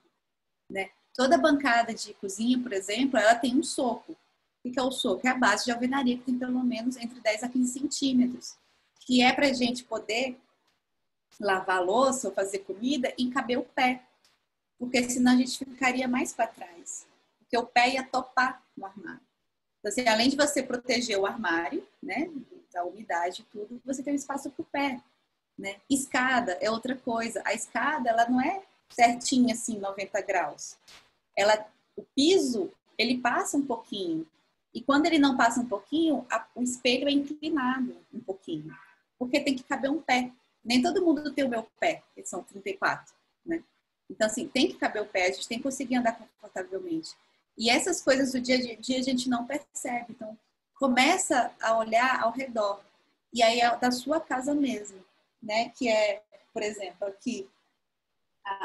né? Toda bancada de cozinha, por exemplo, ela tem um soco. O que é o soco? É a base de alvenaria que tem pelo menos entre 10 a 15 centímetros, que é para a gente poder lavar a louça ou fazer comida e caber o pé, porque senão a gente ficaria mais para trás, porque o pé ia topar no armário. Então, assim, além de você proteger o armário, né, da umidade e tudo, você tem um espaço para o pé, né? Escada é outra coisa. A escada, ela não é certinha assim, 90 graus. O piso, ele passa um pouquinho. E quando ele não passa um pouquinho, o espelho é inclinado um pouquinho. Porque tem que caber um pé. Nem todo mundo tem o meu pé, que são 34, né? Então, assim, tem que caber o pé, a gente tem que conseguir andar confortavelmente. E essas coisas do dia a dia a gente não percebe. Então, começa a olhar ao redor. E aí é da sua casa mesmo, né? Que é, por exemplo, aqui,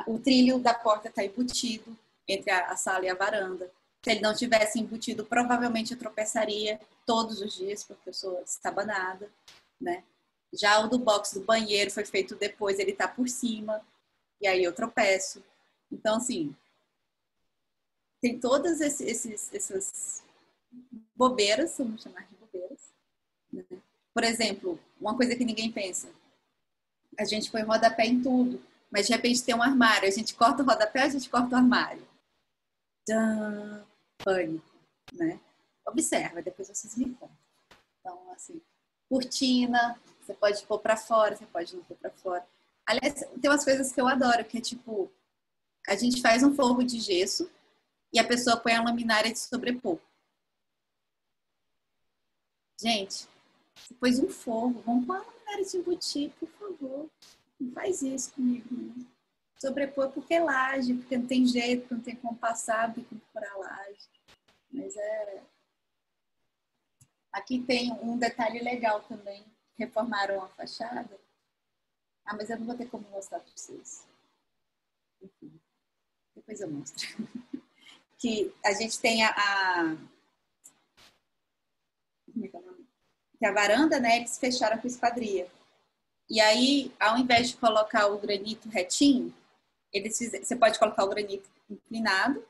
o trilho da porta está embutido entre a sala e a varanda. Se ele não tivesse embutido, provavelmente eu tropeçaria todos os dias, porque eu sou estabanada, né? Já o do box do banheiro foi feito depois, ele está por cima, e aí eu tropeço. Então, assim, tem todas essas bobeiras, vamos chamar de bobeiras. Né? Por exemplo, uma coisa que ninguém pensa. A gente põe rodapé em tudo, mas de repente tem um armário. A gente corta o rodapé, a gente corta o armário. Tchan, pânico, né? Observa, depois vocês me contam. Então, assim, cortina, você pode pôr para fora, você pode não pôr para fora. Aliás, tem umas coisas que eu adoro, que é tipo, a gente faz um forro de gesso e a pessoa põe a luminária de sobrepor. Gente, você pôs um forro, vamos pôr a luminária de embutir, por favor. Não faz isso comigo, não. Sobrepor porque é laje, porque não tem jeito, porque não tem como passar, tem como furar laje. Mas Aqui tem um detalhe legal também. Reformaram a fachada. Ah, mas eu não vou ter como mostrar para vocês. Enfim, depois eu mostro. Que a gente tem Como é que é o nome? Que a varanda, né, eles fecharam com esquadria. E aí, ao invés de colocar o granito retinho, você pode colocar o granito inclinado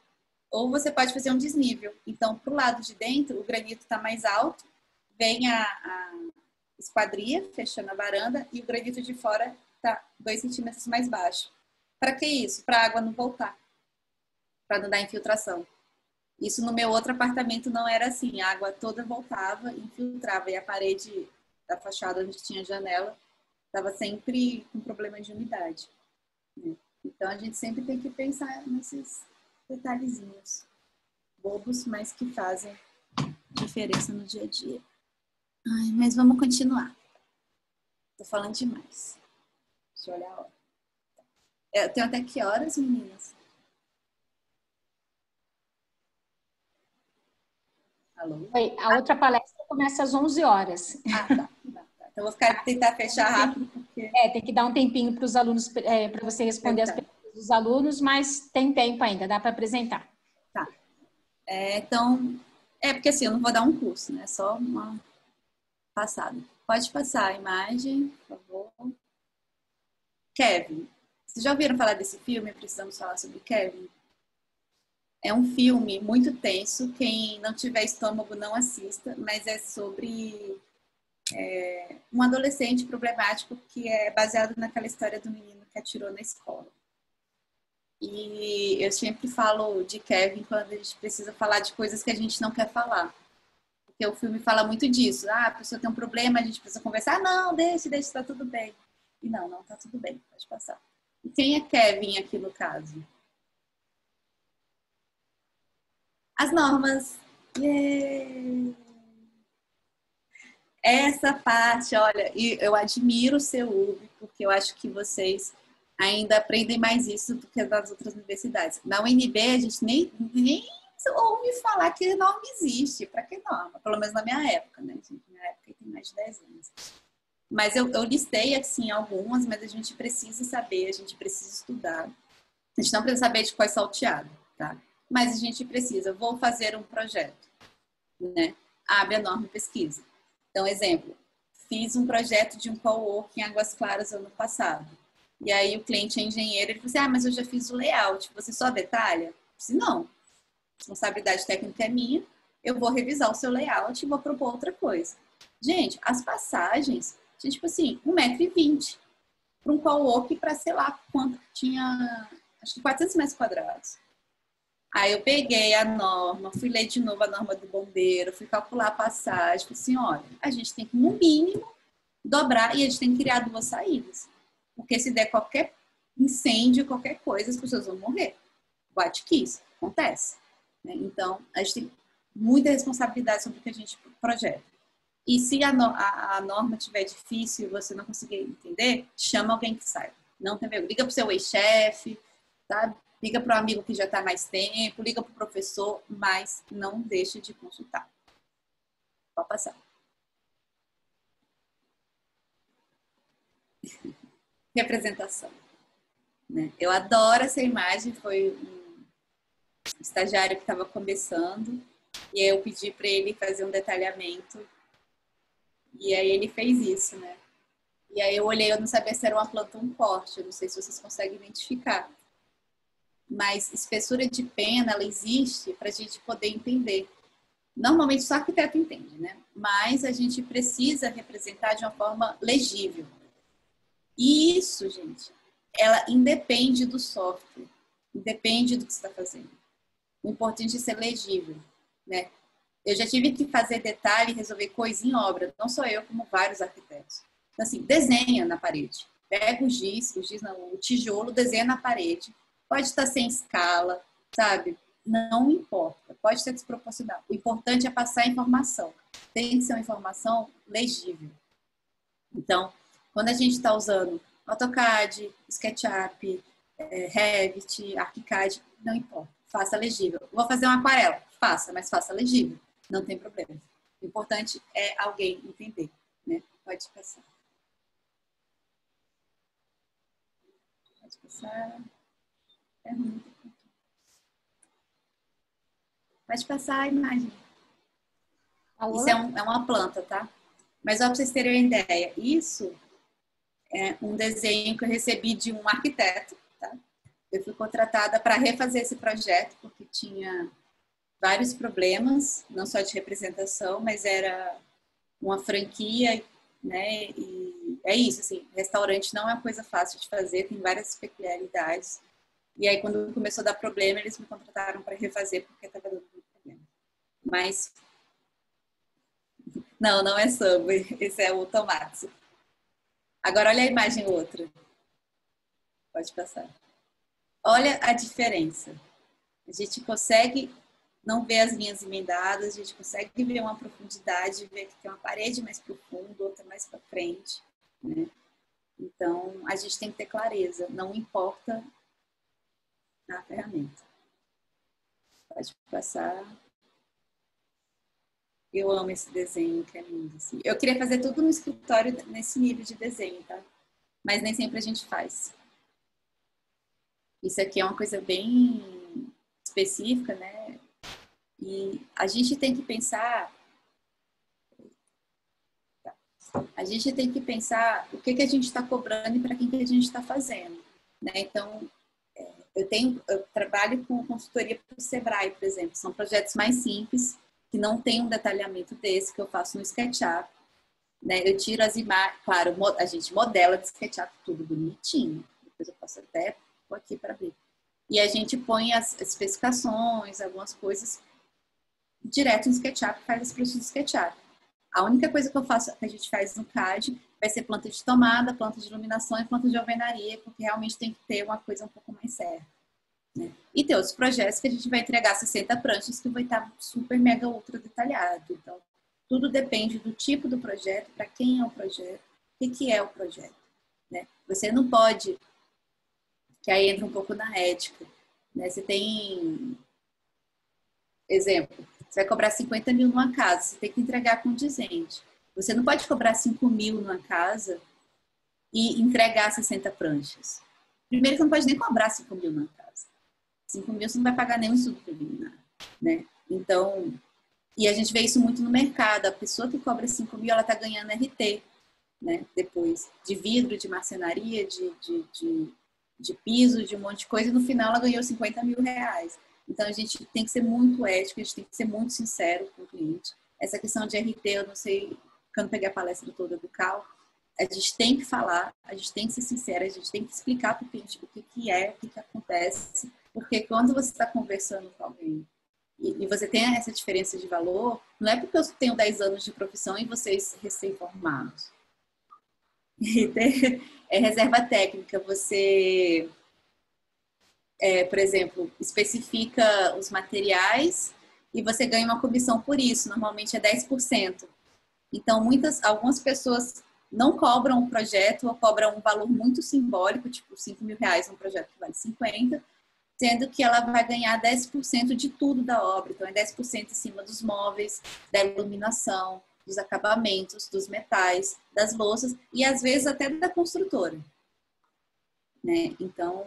ou você pode fazer um desnível. Então, para o lado de dentro, o granito está mais alto, vem a esquadria fechando a varanda e o granito de fora está 2 centímetros mais baixo. Para que isso? Para a água não voltar, para não dar infiltração. Isso no meu outro apartamento não era assim, a água toda voltava, infiltrava e a parede da fachada onde tinha janela estava sempre com problema de umidade. Né? Então a gente sempre tem que pensar nesses detalhezinhos bobos, mas que fazem diferença no dia a dia. Ai, mas vamos continuar. Tô falando demais. Deixa eu olhar a hora. Eu tenho até que horas, meninas? Alô? Oi, a outra palestra começa às 11 horas. Ah, tá. Então, eu vou tentar fechar rápido. Porque... tem que dar um tempinho para os alunos, para você responder as perguntas dos alunos, mas tem tempo ainda, dá para apresentar. Tá. Então, porque assim, eu não vou dar um curso, né? Só uma passada. Pode passar a imagem, por favor. Kevin. Vocês já ouviram falar desse filme? Precisamos falar sobre Kevin? É um filme muito tenso. Quem não tiver estômago, não assista. Mas é sobre um adolescente problemático que é baseado naquela história do menino que atirou na escola. E eu sempre falo de Kevin quando a gente precisa falar de coisas que a gente não quer falar. Porque o filme fala muito disso. Ah, a pessoa tem um problema, a gente precisa conversar. Ah, não, deixa, tá tudo bem. E não tá tudo bem, pode passar. E quem é Kevin aqui no caso? As normas. Yeah. Essa parte, olha, e eu admiro o CEUB, porque eu acho que vocês ainda aprendem mais isso do que nas outras universidades. Na UNB, a gente nem ouve falar que norma existe. Para que norma? Pelo menos na minha época, né? Na minha época tem mais de 10 anos. Mas eu listei, assim, algumas, mas a gente precisa saber, a gente precisa estudar. A gente não precisa saber de qual é salteado, tá? Mas a gente precisa. Vou fazer um projeto, né? Abre a norma e pesquisa. Então, exemplo, fiz um projeto de um co-work em Águas Claras ano passado. E aí o cliente é engenheiro, ele falou assim, mas eu já fiz o layout, você só detalha? Eu disse, não, a responsabilidade técnica é minha, eu vou revisar o seu layout e vou propor outra coisa. Gente, as passagens, tinha tipo assim, 1,20 m para um co-work para, sei lá, quanto tinha, acho que 400 metros quadrados. Aí eu peguei a norma, fui ler de novo a norma do bombeiro, fui calcular a passagem, falei assim, olha, a gente tem que, no mínimo, dobrar e a gente tem que criar 2 saídas. Porque se der qualquer incêndio, qualquer coisa, as pessoas vão morrer. What kiss, acontece. Né? Então, a gente tem muita responsabilidade sobre o que a gente projeta. E se a norma estiver difícil e você não conseguir entender, chama alguém que saiba. Não tem vergonha. Liga para o seu ex-chefe, sabe? Liga para o amigo que já está há mais tempo, liga para o professor, mas não deixe de consultar. Pode passar. Representação. Né? Eu adoro essa imagem, foi um estagiário que estava começando, e aí eu pedi para ele fazer um detalhamento, e aí ele fez isso, né? E aí eu olhei, eu não sabia se era uma planta ou um corte, eu não sei se vocês conseguem identificar. Mas espessura de pena, ela existe para a gente poder entender. Normalmente só arquiteto entende, né? Mas a gente precisa representar de uma forma legível. E isso, gente, ela independe do software, independe do que você está fazendo. O importante é ser legível, né? Eu já tive que fazer detalhe e resolver coisa em obra, não só eu, como vários arquitetos. Então, assim, desenha na parede. Pega o tijolo, desenha na parede. Pode estar sem escala, sabe? Não importa. Pode ser desproporcional. O importante é passar a informação. Tem que ser uma informação legível. Então, quando a gente está usando AutoCAD, SketchUp, Revit, ArchiCAD, não importa. Faça legível. Vou fazer uma aquarela. Faça, mas faça legível. Não tem problema. O importante é alguém entender, né? Pode passar. Pode passar. É ruim. Pode passar a imagem. Isso é uma planta, tá? Mas só para vocês terem uma ideia, isso é um desenho que eu recebi de um arquiteto, tá? Eu fui contratada para refazer esse projeto, porque tinha vários problemas, não só de representação, mas era uma franquia, né? E é isso, assim, restaurante não é uma coisa fácil de fazer, tem várias peculiaridades. E aí, quando começou a dar problema, eles me contrataram para refazer, porque estava dando muito problema. Mas, não é Subway, esse é o Tomatsu. Agora, olha a imagem outra. Pode passar. Olha a diferença. A gente consegue não ver as linhas emendadas, a gente consegue ver uma profundidade, ver que tem uma parede mais profunda, outra mais para frente, né? Então, a gente tem que ter clareza, não importa a ferramenta. Pode passar. Eu amo esse desenho, que é lindo. Assim. Eu queria fazer tudo no escritório nesse nível de desenho, tá? Mas nem sempre a gente faz. Isso aqui é uma coisa bem específica, né? E a gente tem que pensar... o que a gente está cobrando e para quem que a gente está fazendo, né? Então, eu trabalho com consultoria para o Sebrae, por exemplo. São projetos mais simples, que não tem um detalhamento desse, que eu faço no SketchUp, né? Eu tiro as imagens, claro, a gente modela de SketchUp tudo bonitinho. Depois eu posso até pôr aqui para abrir. E a gente põe as especificações, algumas coisas direto no SketchUp, faz as pranchas do SketchUp. A única coisa que a gente faz no CAD vai ser planta de tomada, planta de iluminação e planta de alvenaria, porque realmente tem que ter uma coisa um pouco mais certa, né? E tem outros projetos que a gente vai entregar 60 pranchas que vai estar super, mega, ultra detalhado. Então, tudo depende do tipo do projeto, para quem é o projeto, o que é o projeto, né? Você não pode, que aí entra um pouco na ética, né? Você tem, exemplo, você vai cobrar 50 mil numa casa, você tem que entregar condizente. Você não pode cobrar 5 mil numa casa e entregar 60 pranchas. Primeiro, você não pode nem cobrar 5 mil numa casa. 5 mil você não vai pagar nenhum estudo preliminar, né? Então, e a gente vê isso muito no mercado. A pessoa que cobra 5 mil, ela está ganhando RT, né? Depois, de vidro, de marcenaria, de piso, de um monte de coisa. E no final, ela ganhou 50 mil reais. Então, a gente tem que ser muito ético, a gente tem que ser muito sincero com o cliente. Essa questão de RT, eu não sei, quando peguei a palestra toda do Cal, a gente tem que falar, a gente tem que ser sincera, a gente tem que explicar para o cliente o que é, o que acontece. Porque quando você está conversando com alguém e você tem essa diferença de valor, não é porque eu tenho 10 anos de profissão e vocês recém-formados. É reserva técnica, você... por exemplo, especifica os materiais e você ganha uma comissão por isso, normalmente é 10%. Então, algumas pessoas não cobram o projeto ou cobram um valor muito simbólico, tipo 5 mil reais num projeto que vale 50, sendo que ela vai ganhar 10% de tudo da obra. Então, é 10% em cima dos móveis, da iluminação, dos acabamentos, dos metais, das louças e, às vezes, até da construtora, né? Então...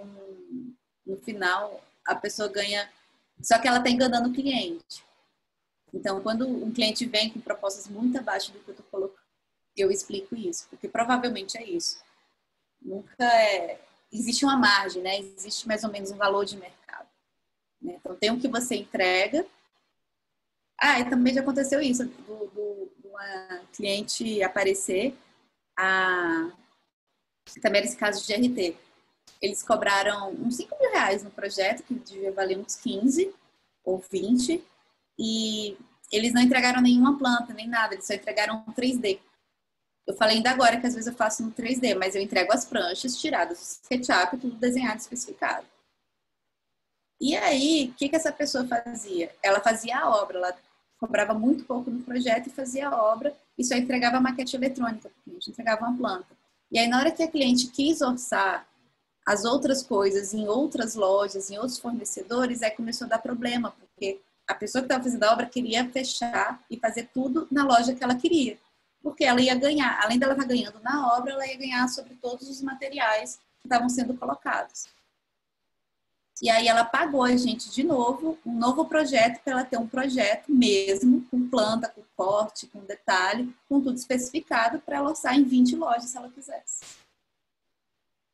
no final, a pessoa ganha... Só que ela está enganando o cliente. Então, quando um cliente vem com propostas muito abaixo do que eu estou colocando, eu explico isso. Porque provavelmente é isso. Nunca é... Existe uma margem, né? Existe mais ou menos um valor de mercado, né? Então, tem o que você entrega. E também já aconteceu isso. De uma cliente aparecer. Também era esse caso de RT. Eles cobraram uns 5 mil reais no projeto, que devia valer uns 15 ou 20, e eles não entregaram nenhuma planta, nem nada, eles só entregaram um 3D. Eu falei ainda agora que às vezes eu faço no 3D, mas eu entrego as pranchas tiradas do SketchUp, tudo desenhado, especificado. E aí, o que essa pessoa fazia? Ela fazia a obra, ela cobrava muito pouco no projeto e fazia a obra, e só entregava a maquete eletrônica, porque a gente entregava uma planta. E aí, na hora que a cliente quis orçar as outras coisas em outras lojas, em outros fornecedores, aí começou a dar problema, porque a pessoa que estava fazendo a obra queria fechar e fazer tudo na loja que ela queria. Porque ela ia ganhar, além dela estar ganhando na obra, ela ia ganhar sobre todos os materiais que estavam sendo colocados. E aí ela pagou a gente de novo, um novo projeto, para ela ter um projeto mesmo, com planta, com corte, com detalhe, com tudo especificado, para ela orçar em 20 lojas, se ela quisesse.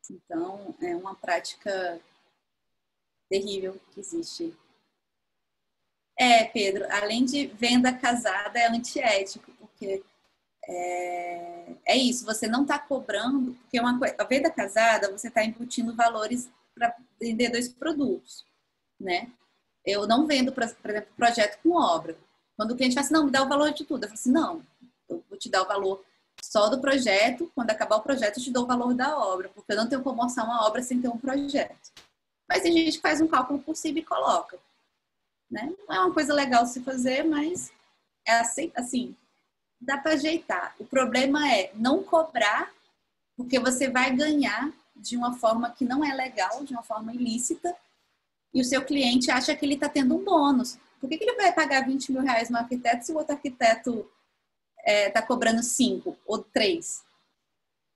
Então, é uma prática terrível que existe. Pedro, além de venda casada, é antiético, porque é isso, você não está cobrando, porque a venda casada, você está embutindo valores para vender 2 produtos, né? Eu não vendo, por exemplo, projeto com obra. Quando o cliente fala assim, não, me dá o valor de tudo. Eu falo assim, não, eu vou te dar o valor só do projeto, quando acabar o projeto eu te dou o valor da obra, porque eu não tenho como orçar uma obra sem ter um projeto. Mas tem gente que faz um cálculo por cima e coloca, né? Não é uma coisa legal se fazer, mas é assim, dá para ajeitar. O problema é não cobrar, porque você vai ganhar de uma forma que não é legal, de uma forma ilícita, e o seu cliente acha que ele está tendo um bônus. Por que ele vai pagar 20 mil reais no arquiteto se o outro arquiteto está cobrando 5 ou 3?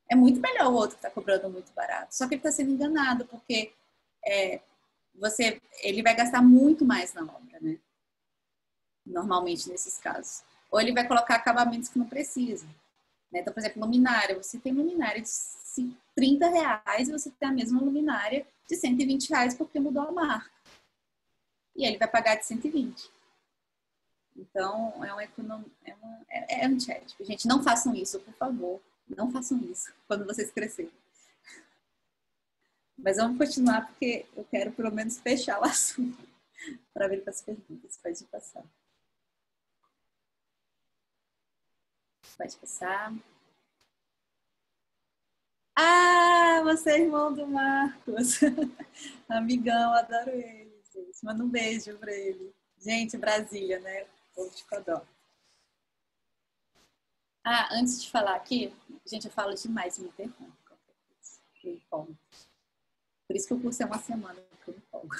É muito melhor o outro que está cobrando muito barato. Só que ele está sendo enganado, porque ele vai gastar muito mais na obra, né? Normalmente, nesses casos. Ou ele vai colocar acabamentos que não precisa. Né? Então, por exemplo, luminária. Você tem luminária de 30 reais e você tem a mesma luminária de 120 reais porque mudou a marca. E aí ele vai pagar de 120. Então, é antiético. Gente, não façam isso, por favor. Não façam isso quando vocês crescerem. Mas vamos continuar porque eu quero pelo menos fechar o assunto para ver com as perguntas. Pode passar. Pode passar. Ah, você é irmão do Marcos. Amigão, adoro ele, gente. Manda um beijo para ele. Gente, Brasília, né? Povo de Codó. Antes de falar aqui, gente, eu falo demais, me interrompo. Eu empolgo. Por isso que o curso é uma semana que eu empolgo.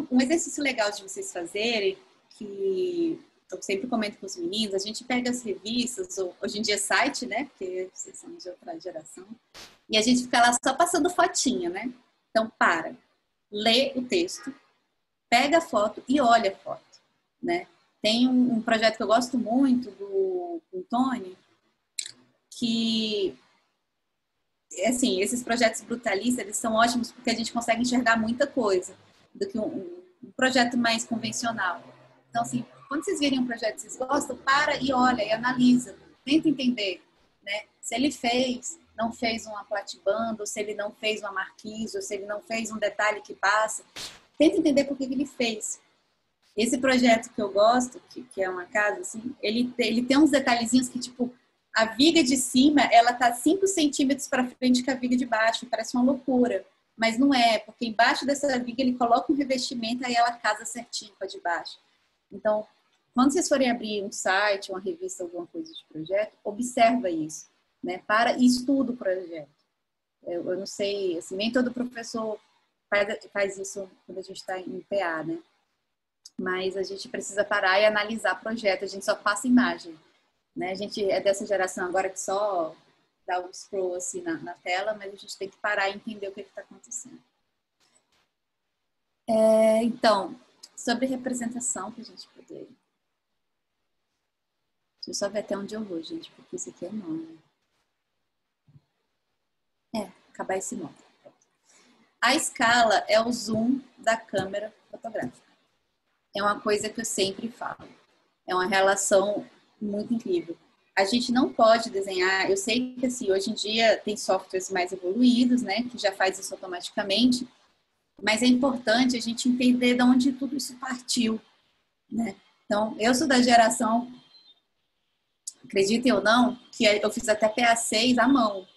Um exercício legal de vocês fazerem, que eu sempre comento com os meninos, a gente pega as revistas, hoje em dia site, né? Porque vocês são de outra geração, e a gente fica lá só passando fotinha, né? Então, lê o texto, pega a foto e olha a foto, né? Tem um projeto que eu gosto muito do Tony, que, assim, esses projetos brutalistas, eles são ótimos porque a gente consegue enxergar muita coisa do que um projeto mais convencional. Então, assim, quando vocês virem um projeto que vocês gostam, para e olha e analisa, tenta entender, né? Se ele não fez uma platibanda, ou se ele não fez uma marquise, ou se ele não fez um detalhe que passa, tenta entender por que ele fez. Esse projeto que eu gosto, que é uma casa, assim, ele tem uns detalhezinhos que, tipo, a viga de cima, ela tá 5 centímetros para frente que a viga de baixo, parece uma loucura. Mas não é, porque embaixo dessa viga ele coloca um revestimento, aí ela casa certinho com a de baixo. Então, quando vocês forem abrir um site, uma revista, alguma coisa de projeto, observa isso, né? E estuda o projeto. Eu não sei, assim, nem todo professor faz isso quando a gente está em PA, né? Mas a gente precisa parar e analisar projeto, a gente só passa imagem, né? A gente é dessa geração agora que só dá um scroll assim na tela, mas a gente tem que parar e entender o que está acontecendo. Então, sobre representação, para a gente poder... Deixa eu só ver até onde eu vou, gente, porque isso aqui é enorme. Acabar esse modo. A escala é o zoom da câmera fotográfica. É uma coisa que eu sempre falo. É uma relação muito incrível. A gente não pode desenhar... Eu sei que, assim, hoje em dia tem softwares mais evoluídos, né, que já faz isso automaticamente, mas é importante a gente entender de onde tudo isso partiu, né? Então, eu sou da geração, acreditem ou não, que eu fiz até PA6 à mão.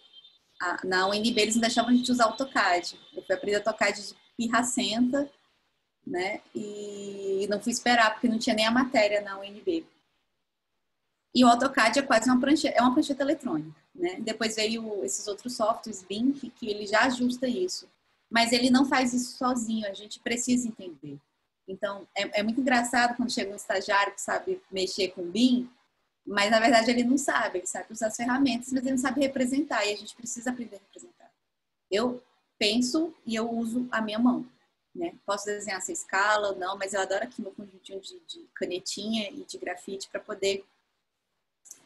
Na UNB eles não deixavam a gente usar AutoCAD. Eu fui aprender AutoCAD de pirracenta, né? E não fui esperar, porque não tinha nem a matéria na UNB. E o AutoCAD é quase uma prancheta eletrônica, né? Depois veio esses outros softwares, BIM, que ele já ajusta isso. Mas ele não faz isso sozinho, a gente precisa entender. Então, é muito engraçado quando chega um estagiário que sabe mexer com BIM, mas na verdade ele não sabe, ele sabe usar as ferramentas, mas ele não sabe representar, e a gente precisa aprender a representar. Eu penso e eu uso a minha mão, né? Posso desenhar essa escala ou não, mas eu adoro aqui meu conjuntinho de canetinha e de grafite para poder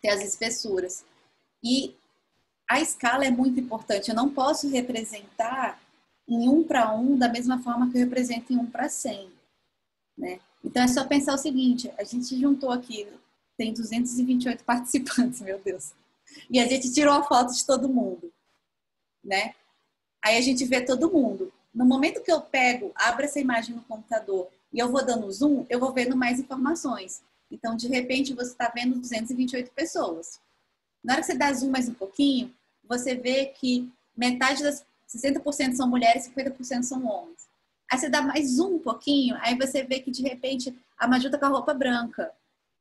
ter as espessuras. E a escala é muito importante. Eu não posso representar em 1:1 da mesma forma que eu represento em 1:100, né? Então é só pensar o seguinte: a gente juntou aqui, tem 228 participantes, meu Deus. E a gente tirou a foto de todo mundo, né? Aí a gente vê todo mundo. No momento que eu pego, abro essa imagem no computador e eu vou dando zoom, eu vou vendo mais informações. Então, de repente, você está vendo 228 pessoas. Na hora que você dá zoom mais um pouquinho, você vê que metade das 60% são mulheres e 50% são homens. Aí você dá mais zoom um pouquinho, aí você vê que de repente a Maju tá com a roupa branca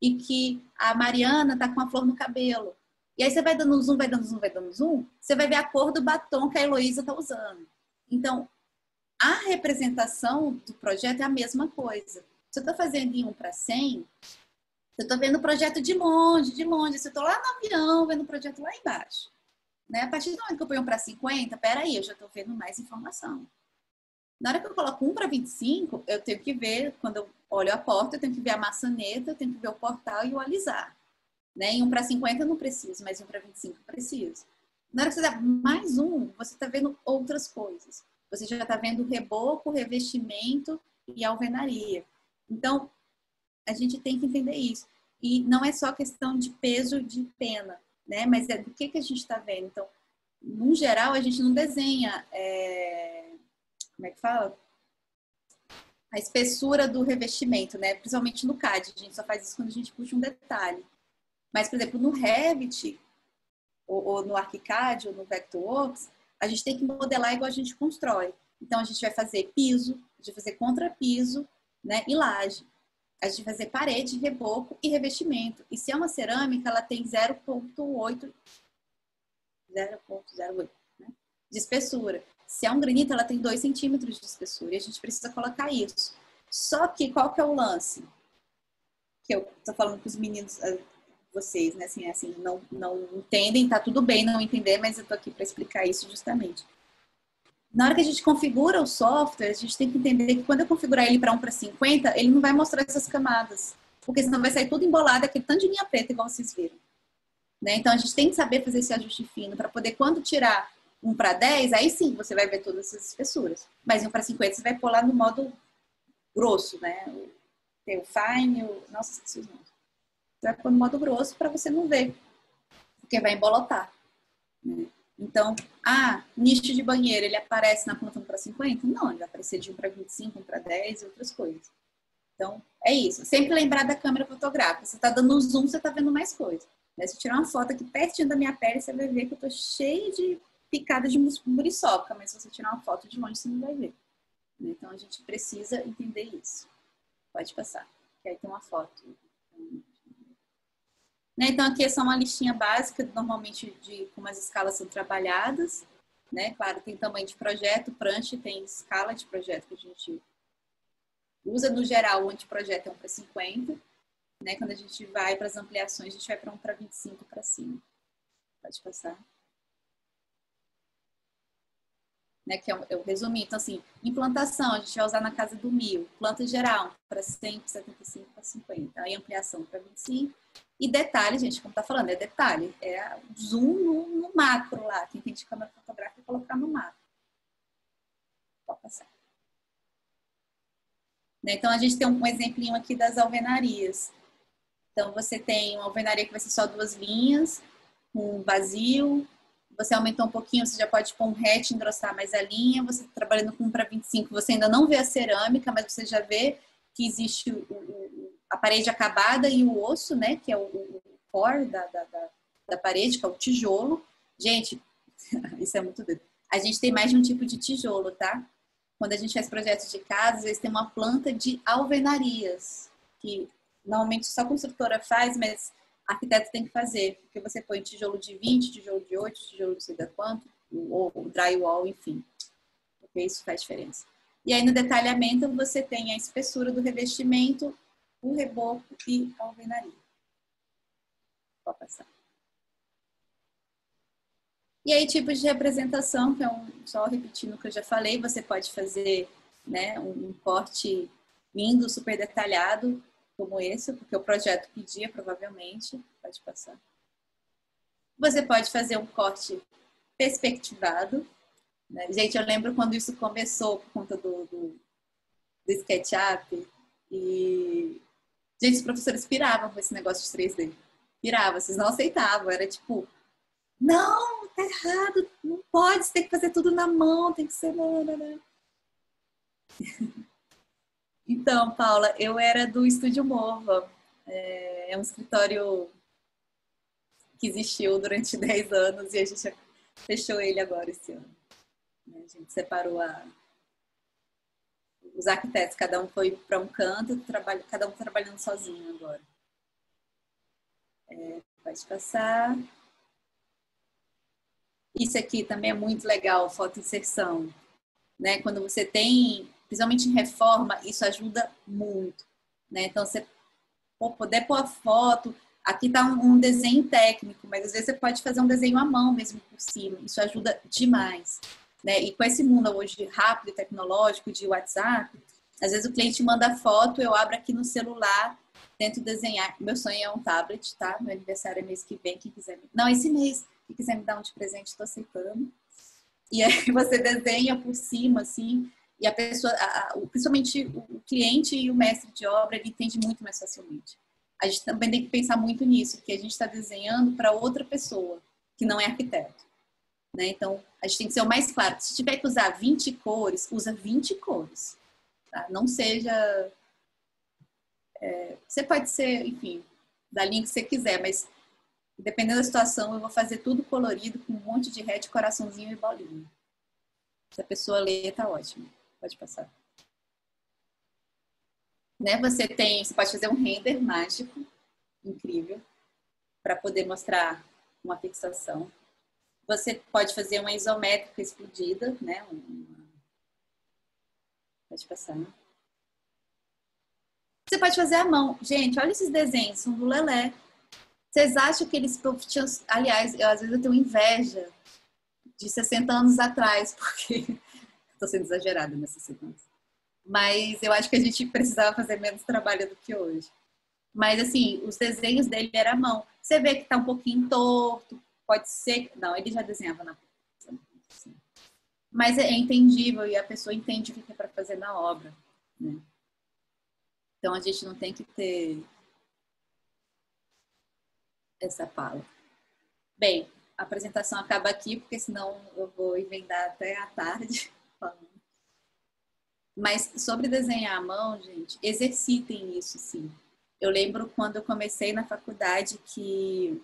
e que a Mariana tá com a flor no cabelo. E aí você vai dando zoom, vai dando zoom, vai dando zoom, você vai ver a cor do batom que a Heloísa tá usando. Então, a representação do projeto é a mesma coisa. Se eu tô fazendo em 1:100, eu tô vendo o projeto de longe, de longe. Se eu tô lá no avião, vendo o projeto lá embaixo. Né? A partir do momento que eu ponho 1:50, peraí, eu já tô vendo mais informação. Na hora que eu coloco 1:25, eu tenho que ver, quando eu olho a porta, eu tenho que ver a maçaneta, eu tenho que ver o portal e o alisar. Né? Em 1:50 eu não preciso, mas em 1:25 eu preciso. Na hora que você dá mais você está vendo outras coisas. Você já está vendo o reboco, o revestimento e a alvenaria. Então, a gente tem que entender isso. E não é só questão de peso de pena, né? Mas é do que a gente está vendo. Então, no geral, a gente não desenha... Como é que fala? A espessura do revestimento, né? Principalmente no CAD. A gente só faz isso quando a gente puxa um detalhe. Mas, por exemplo, no Revit, ou no ArchiCAD, ou no Vectorworks, a gente tem que modelar igual a gente constrói. Então, a gente vai fazer piso, a gente vai fazer contrapiso, né? E laje. A gente vai fazer parede, reboco e revestimento. E se é uma cerâmica, ela tem 0,08 né? De espessura. Se é um granito, ela tem 2 centímetros de espessura. E a gente precisa colocar isso. Só que qual que é o lance? Que eu tô falando com os meninos, vocês, né? Assim, não entendem, tá tudo bem não entender, mas eu tô aqui para explicar isso justamente. Na hora que a gente configura o software, a gente tem que entender que quando eu configurar ele para 1:50, ele não vai mostrar essas camadas. Porque senão vai sair tudo embolado, aquele tanto de linha preta, igual vocês viram. Né? Então, a gente tem que saber fazer esse ajuste fino para poder, quando tirar 1:10, aí sim você vai ver todas essas espessuras. Mas em 1:50 você vai pôr lá no modo grosso, né? Tem o fine, nossa, esqueci os nomes. Você vai pôr no modo grosso para você não ver, porque vai embolotar. Né? Então, nicho de banheiro, ele aparece na conta 1:50? Não, ele vai aparecer de 1:25, 1:10 e outras coisas. Então, é isso. Sempre lembrar da câmera fotográfica. Você está dando um zoom, você está vendo mais coisa. Né? Se eu tirar uma foto aqui pertinho da minha pele, você vai ver que eu estou cheia de picada de muriçoca, mas se você tirar uma foto de longe, você não vai ver. Então, a gente precisa entender isso. Pode passar, que aí tem uma foto. Então, aqui é só uma listinha básica, normalmente, de como as escalas são trabalhadas. Né? Claro, tem tamanho de projeto, prancha, tem escala de projeto que a gente usa. No geral, o anteprojeto é 1:50. Né? Quando a gente vai para as ampliações, a gente vai para 1:25 para cima. Pode passar. Né, que é o resuminho. Então, assim, implantação, a gente vai usar na casa do 1.000. Planta geral, para 100, 75, para 50. Aí, ampliação para 25. E detalhe, gente, como tá falando, é detalhe. É zoom no macro lá. Quem tem de câmera fotográfica, colocar no macro. Pode passar. Né, então, a gente tem um exemplinho aqui das alvenarias. Então, você tem uma alvenaria que vai ser só 2 linhas, um vazio. Você aumentou um pouquinho, você já pode pôr um hatch, engrossar mais a linha. Você tá trabalhando com 1:25, você ainda não vê a cerâmica, mas você já vê que existe a parede acabada e o osso, né? Que é o core da parede, que é o tijolo. Gente, isso é muito doido. A gente tem mais de um tipo de tijolo, tá? Quando a gente faz projetos de casa, às vezes tem uma planta de alvenarias, que normalmente só a construtora faz, mas arquiteto tem que fazer, porque você põe tijolo de 20, tijolo de 8, tijolo de sei lá quanto, ou drywall, enfim. Porque isso faz diferença. E aí no detalhamento você tem a espessura do revestimento, o reboco e a alvenaria. Pode passar. E aí, tipos de representação, que é só repetindo o que eu já falei, você pode fazer, né, um corte lindo, super detalhado, como esse, porque o projeto pedia, provavelmente. Pode passar. Você pode fazer um corte perspectivado, né? Gente, eu lembro quando isso começou por conta do SketchUp e, gente, os professores piravam com esse negócio de 3D. Piravam, vocês não aceitavam. Era tipo, não, tá errado, não pode, você tem que fazer tudo na mão, tem que ser... Então, Paula, eu era do Estúdio Mova. É um escritório que existiu durante 10 anos e a gente fechou ele agora esse ano. A gente separou os arquitetos, cada um foi para um canto, cada um trabalhando sozinho agora. Pode passar. Isso aqui também é muito legal, fotoinserção. Né? Quando você tem, principalmente em reforma, isso ajuda muito. Né? Então, você poder pôr a foto, aqui está um desenho técnico, mas às vezes você pode fazer um desenho à mão mesmo por cima, isso ajuda demais. Né? E com esse mundo hoje rápido e tecnológico, de WhatsApp, às vezes o cliente manda foto, eu abro aqui no celular, tento desenhar. Meu sonho é um tablet, tá? Meu aniversário é mês que vem, quem quiser... Não, esse mês, quem quiser me dar um de presente, estou aceitando. E aí você desenha por cima, assim, e a pessoa, principalmente o cliente e o mestre de obra, ele entende muito mais facilmente. A gente também tem que pensar muito nisso, que a gente está desenhando para outra pessoa, que não é arquiteto. Né? Então, a gente tem que ser o mais claro. Se tiver que usar 20 cores, usa 20 cores. Tá? Não seja... você pode ser, enfim, da linha que você quiser, mas dependendo da situação, eu vou fazer tudo colorido, com um monte de red, coraçãozinho e bolinha. Se a pessoa ler, tá ótimo. Pode passar. Né? Você pode fazer um render mágico, incrível, para poder mostrar uma fixação. Você pode fazer uma isométrica explodida, né? Pode passar. Você pode fazer à mão. Gente, olha esses desenhos, são do Lelé. Vocês acham que eles tinham... Aliás, às vezes eu tenho inveja de 60 anos atrás, porque... Estou sendo exagerada nessas 60 anos. Mas eu acho que a gente precisava fazer menos trabalho do que hoje. Mas, assim, os desenhos dele eram à mão. Você vê que está um pouquinho torto, pode ser... Não, ele já desenhava na... Mas é entendível e a pessoa entende o que é para fazer na obra. Né? Então, a gente não tem que ter essa fala. Bem, a apresentação acaba aqui, porque senão eu vou emendar até à tarde. Mas sobre desenhar à mão, gente, exercitem isso, sim. Eu lembro quando eu comecei na faculdade que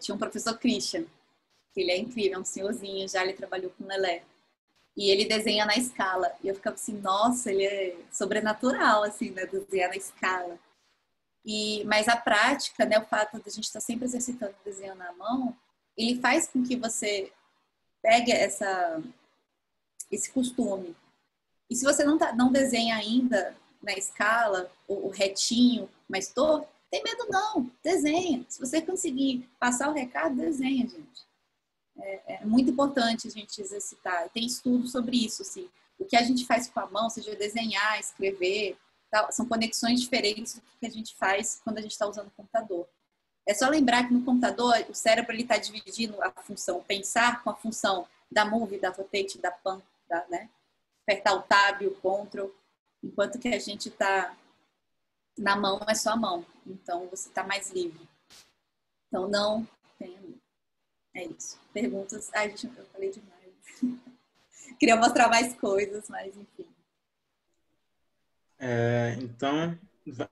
tinha um professor Christian, que ele é incrível, é um senhorzinho, já ele trabalhou com Lelé. E ele desenha na escala. E eu ficava assim, nossa, ele é sobrenatural, assim, né? Desenhar na escala. Mas a prática, né? O fato de a gente estar sempre exercitando desenhando na mão, ele faz com que você pegue esse costume. E se você não desenha ainda na escala, o retinho, mas torto, tem medo não, desenha. Se você conseguir passar o recado, desenha, gente. É muito importante a gente exercitar. Tem estudo sobre isso, assim. O que a gente faz com a mão, seja desenhar, escrever, tal, são conexões diferentes do que a gente faz quando a gente está usando o computador. É só lembrar que no computador, o cérebro está dividindo a função pensar com a função da move, da rotate, da pan, né? Apertar o tab, o control, enquanto que a gente está na mão, é só a mão. Então, você está mais livre. Então, não tenha medo. É isso. Perguntas? Ai, gente, eu falei demais. Queria mostrar mais coisas, mas enfim. Então,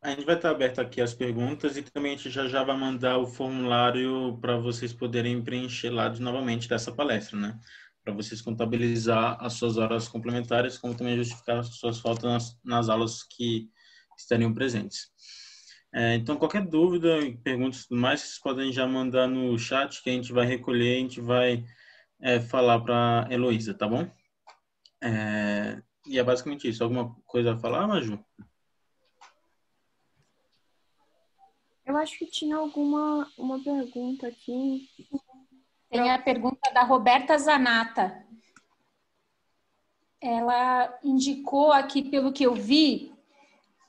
a gente vai estar aberto aqui às perguntas e também a gente já vai mandar o formulário para vocês poderem preencher lá novamente dessa palestra, né? Para vocês contabilizar as suas horas complementares, como também justificar as suas faltas nas aulas que estariam presentes. Então, qualquer dúvida, perguntas e tudo mais, vocês podem já mandar no chat que a gente vai recolher, a gente vai falar para a Heloísa, tá bom? E é basicamente isso. Alguma coisa a falar, Maju? Eu acho que tinha uma pergunta aqui. Tem a pergunta da Roberta Zanata. Ela indicou aqui, pelo que eu vi,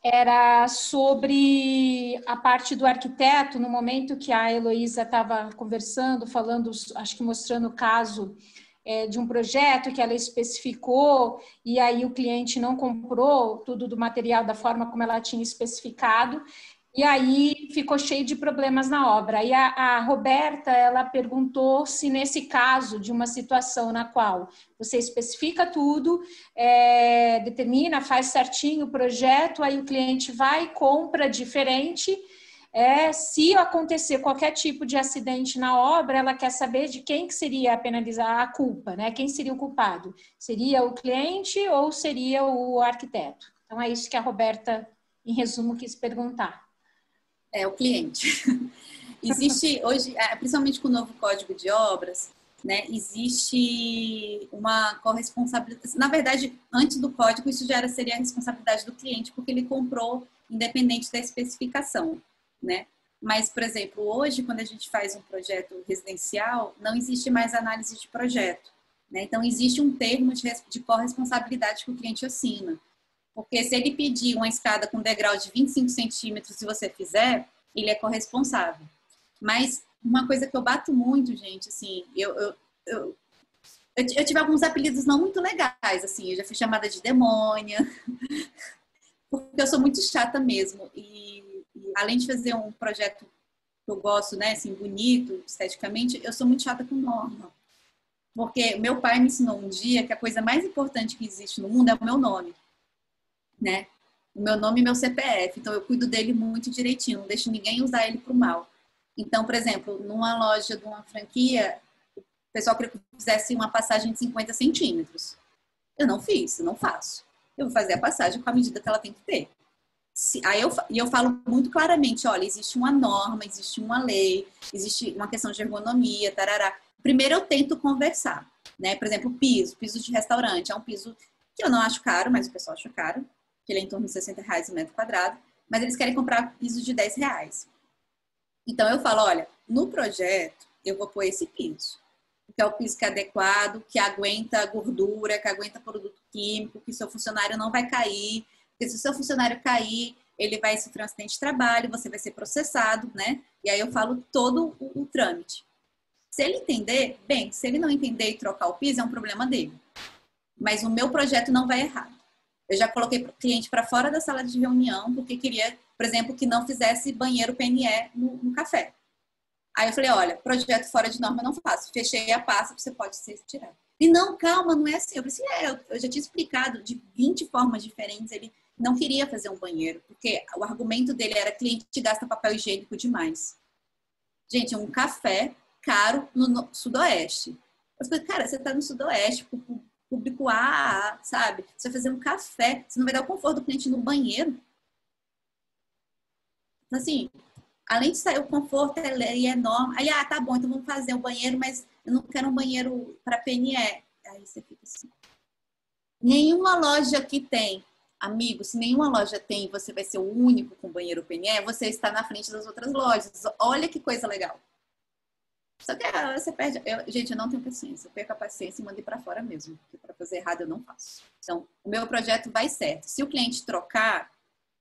era sobre a parte do arquiteto, no momento que a Heloísa estava conversando, falando, acho que mostrando o caso de um projeto que ela especificou e aí o cliente não comprou tudo do material da forma como ela tinha especificado e aí ficou cheio de problemas na obra. E a Roberta, ela perguntou se nesse caso de uma situação na qual você especifica tudo, determina, faz certinho o projeto, aí o cliente vai e compra diferente. Se acontecer qualquer tipo de acidente na obra, ela quer saber de quem que seria a penalizar a culpa, né? Quem seria o culpado? Seria o cliente ou seria o arquiteto? Então, é isso que a Roberta, em resumo, quis perguntar. É o cliente. Existe hoje, principalmente com o novo Código de Obras, né, existe uma corresponsabilidade. Na verdade, antes do código, isso já seria a responsabilidade do cliente, porque ele comprou independente da especificação, né? Mas, por exemplo, hoje, quando a gente faz um projeto residencial, não existe mais análise de projeto, né? Então, existe um termo de corresponsabilidade que o cliente assina. Porque se ele pedir uma escada com degrau de 25 centímetros e você fizer, ele é corresponsável. Mas uma coisa que eu bato muito, gente, assim, eu tive alguns apelidos não muito legais, assim, eu já fui chamada de demônia, porque eu sou muito chata mesmo. E além de fazer um projeto que eu gosto, né, assim, bonito, esteticamente, eu sou muito chata com norma. Porque meu pai me ensinou um dia que a coisa mais importante que existe no mundo é o meu nome, né? O meu nome e meu CPF. Então, eu cuido dele muito direitinho, não deixo ninguém usar ele pro mal. Então, por exemplo, numa loja de uma franquia, o pessoal queria que eu fizesse uma passagem de 50 centímetros. Eu não fiz, eu não faço. Eu vou fazer a passagem com a medida que ela tem que ter. Eu falo muito claramente, olha, existe uma norma, existe uma lei, existe uma questão de ergonomia, tarará. Primeiro eu tento conversar, né? Por exemplo, piso de restaurante. É um piso que eu não acho caro, mas o pessoal acha caro, que ele é em torno de R$60 o metro quadrado, mas eles querem comprar piso de R$10. Então eu falo, olha, no projeto eu vou pôr esse piso, que é o piso que é adequado, que aguenta gordura, que aguenta produto químico, que seu funcionário não vai cair, porque se o seu funcionário cair, ele vai sofrer um acidente de trabalho, você vai ser processado, né? E aí eu falo todo o trâmite. Se ele entender, bem, se ele não entender e trocar o piso, é um problema dele. Mas o meu projeto não vai errado. Eu já coloquei o cliente para fora da sala de reunião, porque queria, por exemplo, que não fizesse banheiro PNE no café. Aí eu falei, olha, projeto fora de norma eu não faço. Fechei a pasta, você pode ser tirado. E não, calma, não é assim. Eu disse, eu já tinha explicado de 20 formas diferentes. Ele não queria fazer um banheiro, porque o argumento dele era cliente gasta papel higiênico demais. Gente, um café caro no Sudoeste. Eu falei, cara, você tá no Sudoeste, público A, sabe? Você vai fazer um café, você não vai dar o conforto do cliente no banheiro. Então, assim, além de sair o conforto, ele é enorme. Aí, tá bom, então vamos fazer o banheiro, mas eu não quero um banheiro para PNE. Aí você fica assim. Nenhuma loja aqui tem. Amigo, se nenhuma loja tem, você vai ser o único com banheiro PNE, você está na frente das outras lojas. Olha que coisa legal. Só que você perde. Gente, eu não tenho paciência. Eu perco a paciência e mando ir para fora mesmo. Porque para fazer errado eu não faço. Então, o meu projeto vai certo. Se o cliente trocar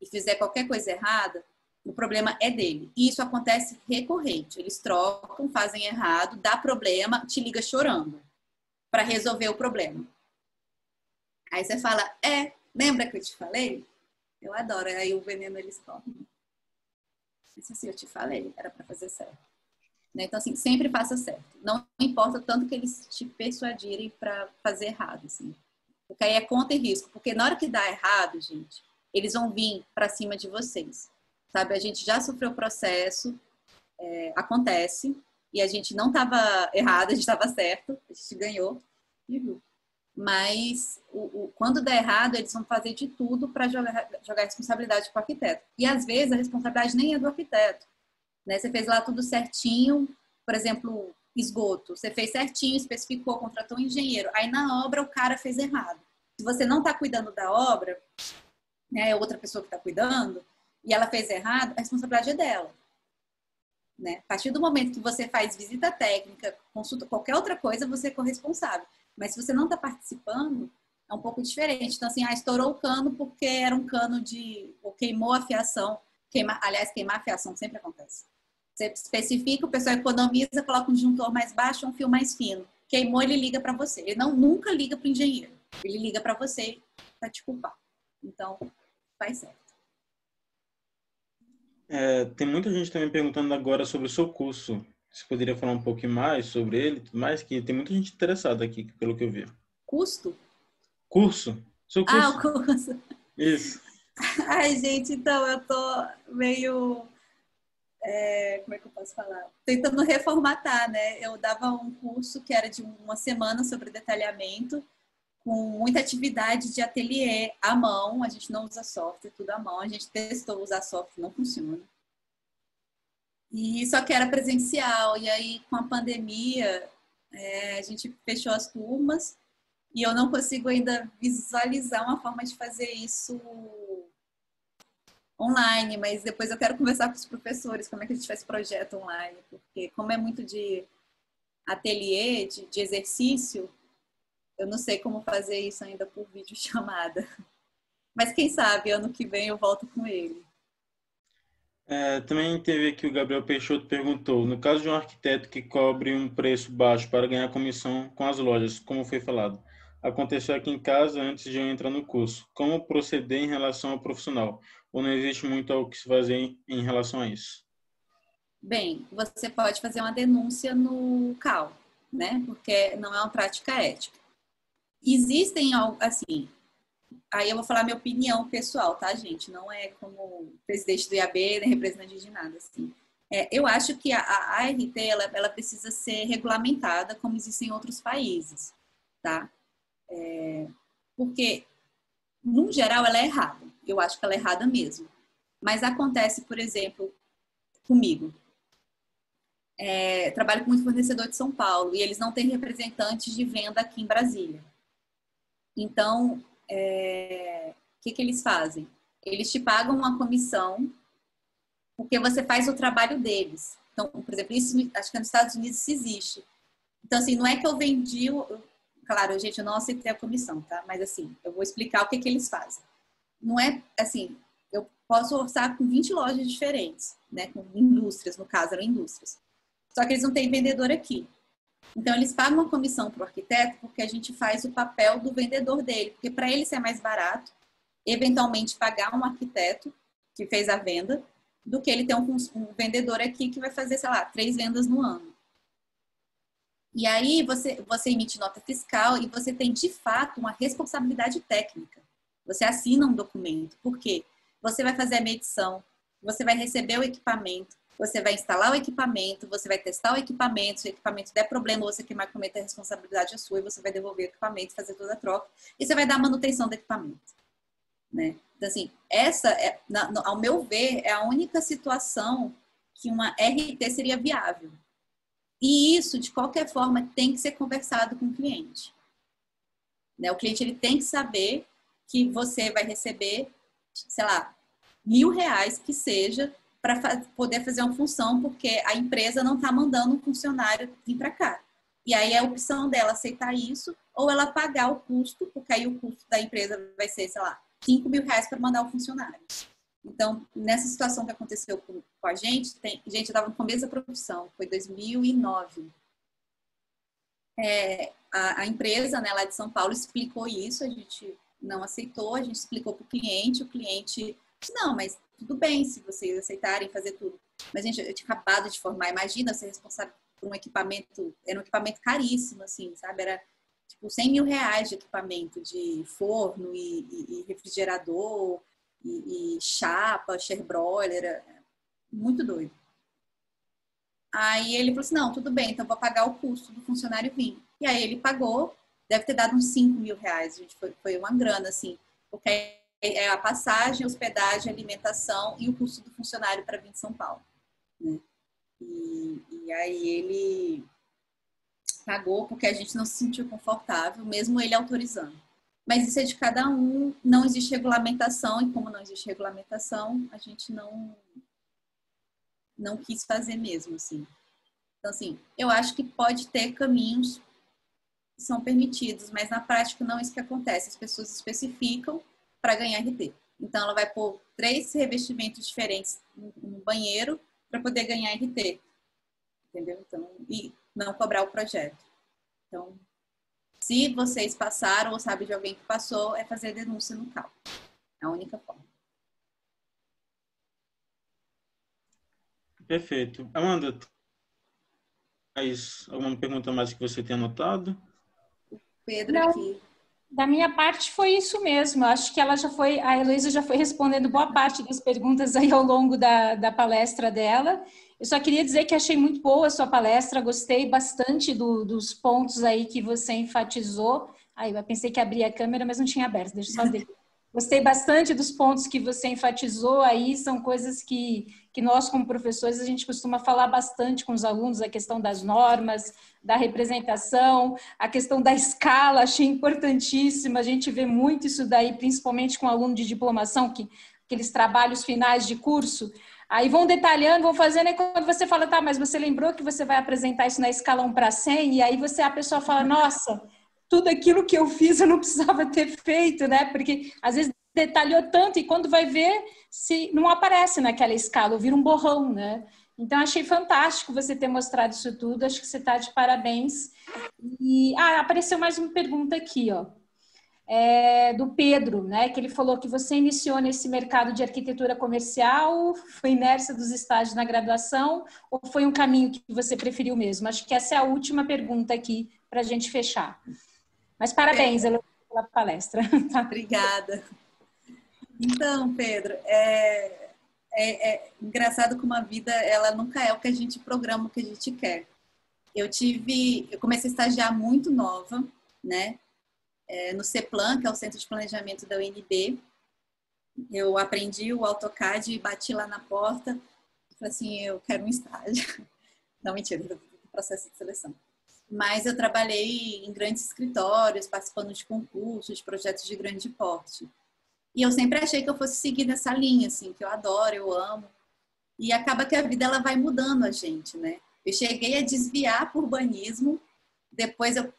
e fizer qualquer coisa errada, o problema é dele. E isso acontece recorrente. Eles trocam, fazem errado, dá problema, te liga chorando para resolver o problema. Aí você fala, lembra que eu te falei? Eu adoro. Aí o veneno eles comem. Isso assim, eu te falei, era para fazer certo. Então, assim, sempre faça certo. Não importa tanto que eles te persuadirem para fazer errado, assim. Porque aí é conta e risco. Porque na hora que dá errado, gente, eles vão vir para cima de vocês. Sabe? A gente já sofreu o processo, acontece, e a gente não estava errado, a gente estava certo, a gente ganhou. Mas quando der errado, eles vão fazer de tudo para jogar a responsabilidade para o arquiteto. E às vezes a responsabilidade nem é do arquiteto. Né? Você fez lá tudo certinho, por exemplo, esgoto. Você fez certinho, especificou, contratou um engenheiro. Aí na obra o cara fez errado. Se você não está cuidando da obra, né, é outra pessoa que está cuidando, e ela fez errado, a responsabilidade é dela. né? A partir do momento que você faz visita técnica, consulta, qualquer outra coisa, você é corresponsável. Mas se você não está participando, é um pouco diferente. Então, assim, estourou o cano porque era um cano de... ou queimou a fiação. Aliás, queimar a fiação sempre acontece. Você especifica, o pessoal economiza, coloca um disjuntor mais baixo, um fio mais fino. Queimou, ele liga para você. Ele nunca liga para o engenheiro. Ele liga para você para te culpar. Então, faz certo. Tem muita gente também perguntando agora sobre o seu curso. Você poderia falar um pouquinho mais sobre ele, tudo mais, que tem muita gente interessada aqui, pelo que eu vi. Custo? Curso? Seu curso? Ah, o curso. Isso. Ai, gente, então eu tô meio... como é que eu posso falar? Tentando reformatar, né? Eu dava um curso que era de uma semana sobre detalhamento, com muita atividade de ateliê à mão. A gente não usa software, tudo à mão. A gente testou usar software, não funciona. E só que era presencial. E aí, com a pandemia, a gente fechou as turmas e eu não consigo ainda visualizar uma forma de fazer isso online, mas depois eu quero conversar com os professores como é que a gente faz projeto online, porque como é muito de ateliê, de exercício, eu não sei como fazer isso ainda por videochamada. Mas quem sabe, ano que vem eu volto com ele. Também teve aqui o Gabriel Peixoto perguntou, no caso de um arquiteto que cobre um preço baixo para ganhar comissão com as lojas, como foi falado, aconteceu aqui em casa antes de eu entrar no curso. Como proceder em relação ao profissional? Ou não existe muito o que se fazer em relação a isso? Bem, você pode fazer uma denúncia no CAL, né? Porque não é uma prática ética. Existem, assim, aí eu vou falar minha opinião pessoal, tá, gente? Não é como presidente do IAB, nem representante de nada, assim. Eu acho que a ART, ela precisa ser regulamentada como existe em outros países, tá? Porque, no geral, ela é errada. Eu acho que ela é errada mesmo. Mas acontece, por exemplo, comigo. Trabalho com muito fornecedor de São Paulo e eles não têm representantes de venda aqui em Brasília. Então, o que eles fazem? Eles te pagam uma comissão porque você faz o trabalho deles. Então, por exemplo, isso acho que nos Estados Unidos isso existe. Então, assim, não é que eu vendi... Claro, gente, eu não aceitei a comissão, tá? Mas, assim, eu vou explicar o que eles fazem. Não é, assim, eu posso orçar com 20 lojas diferentes, né? Com indústrias, no caso, eram indústrias. Só que eles não têm vendedor aqui. Então, eles pagam uma comissão para o arquiteto porque a gente faz o papel do vendedor dele. Porque para ele ser mais barato, eventualmente pagar um arquiteto que fez a venda, do que ele ter um vendedor aqui que vai fazer, sei lá, 3 vendas no ano. E aí, você emite nota fiscal e você tem, de fato, uma responsabilidade técnica. Você assina um documento. Por quê? Você vai fazer a medição, você vai receber o equipamento, você vai instalar o equipamento, você vai testar o equipamento, se o equipamento der problema, você queimar o equipamento, a responsabilidade é sua e você vai devolver o equipamento, fazer toda a troca e você vai dar a manutenção do equipamento, né? Então, assim, essa, ao meu ver, é a única situação que uma RT seria viável. E isso, de qualquer forma, tem que ser conversado com o cliente, né? O cliente ele tem que saber que você vai receber, sei lá, R$1.000 que seja, para poder fazer uma função, porque a empresa não está mandando um funcionário vir para cá. E aí é a opção dela aceitar isso, ou ela pagar o custo, porque aí o custo da empresa vai ser, sei lá, R$5.000 para mandar o funcionário. Então, nessa situação que aconteceu com a gente, gente, eu estava no começo da profissão, foi 2009. A empresa, né, lá de São Paulo explicou isso, a gente não aceitou, a gente explicou para o cliente disse, não, mas tudo bem se vocês aceitarem fazer tudo. Mas, gente, eu tinha acabado de formar, imagina ser responsável por um equipamento, era um equipamento caríssimo, assim, sabe? Era tipo R$100.000 de equipamento, de forno e refrigerador, e chapa, charbroiler, era muito doido. Aí ele falou assim, não, tudo bem, então vou pagar o custo do funcionário vir. E aí ele pagou, deve ter dado uns R$5.000, gente, foi uma grana, assim, porque é a passagem, hospedagem, alimentação e o custo do funcionário para vir de São Paulo, né? E aí ele pagou porque a gente não se sentiu confortável, mesmo ele autorizando. Mas isso é de cada um, não existe regulamentação, e como não existe regulamentação, a gente não não quis fazer mesmo, assim. Então, assim, eu acho que pode ter caminhos que são permitidos, mas na prática não é isso que acontece. As pessoas especificam para ganhar RT. Então, ela vai pôr 3 revestimentos diferentes no banheiro para poder ganhar RT. Entendeu? Então, e não cobrar o projeto. Então, se vocês passaram ou sabem de alguém que passou, é fazer denúncia no CAU. É a única forma. Perfeito. Amanda, alguma pergunta mais que você tenha anotado? Pedro Não. aqui. Da minha parte foi isso mesmo. Acho que a Heloísa já foi respondendo boa parte das perguntas aí ao longo da palestra dela. Eu só queria dizer que achei muito boa a sua palestra, gostei bastante dos pontos aí que você enfatizou. Aí eu pensei que abria a câmera, mas não tinha aberto, deixa eu só ver. Gostei bastante dos pontos que você enfatizou aí, são coisas que nós, como professores, a gente costuma falar bastante com os alunos, a questão das normas, da representação, a questão da escala, achei importantíssima, a gente vê muito isso daí, principalmente com aluno de diplomação, aqueles trabalhos finais de curso, aí vão detalhando, vão fazendo, e quando você fala, tá, mas você lembrou que você vai apresentar isso na escala 1/100, e aí a pessoa fala, nossa, tudo aquilo que eu fiz eu não precisava ter feito, né? Porque às vezes detalhou tanto e quando vai ver, se não aparece naquela escala, ou vira um borrão, né? Então, achei fantástico você ter mostrado isso tudo, acho que você está de parabéns. E apareceu mais uma pergunta aqui, ó, do Pedro, né? Que ele falou que você iniciou nesse mercado de arquitetura comercial, foi inércia dos estágios na graduação, ou foi um caminho que você preferiu mesmo? Acho que essa é a última pergunta aqui para a gente fechar. Mas parabéns, Heloísa, pela palestra. Obrigada. Então, Pedro, é engraçado como a vida, ela nunca é o que a gente programa, o que a gente quer. Eu comecei a estagiar muito nova, né? No CEPLAN, que é o Centro de Planejamento da UNB. Eu aprendi o AutoCAD e bati lá na porta. Falei assim, eu quero um estágio. Não, mentira, processo de seleção. Mas eu trabalhei em grandes escritórios, participando de concursos, de projetos de grande porte. E eu sempre achei que eu fosse seguir nessa linha, assim, que eu adoro, eu amo. E acaba que a vida ela vai mudando a gente, né? Eu cheguei a desviar por urbanismo, depois eu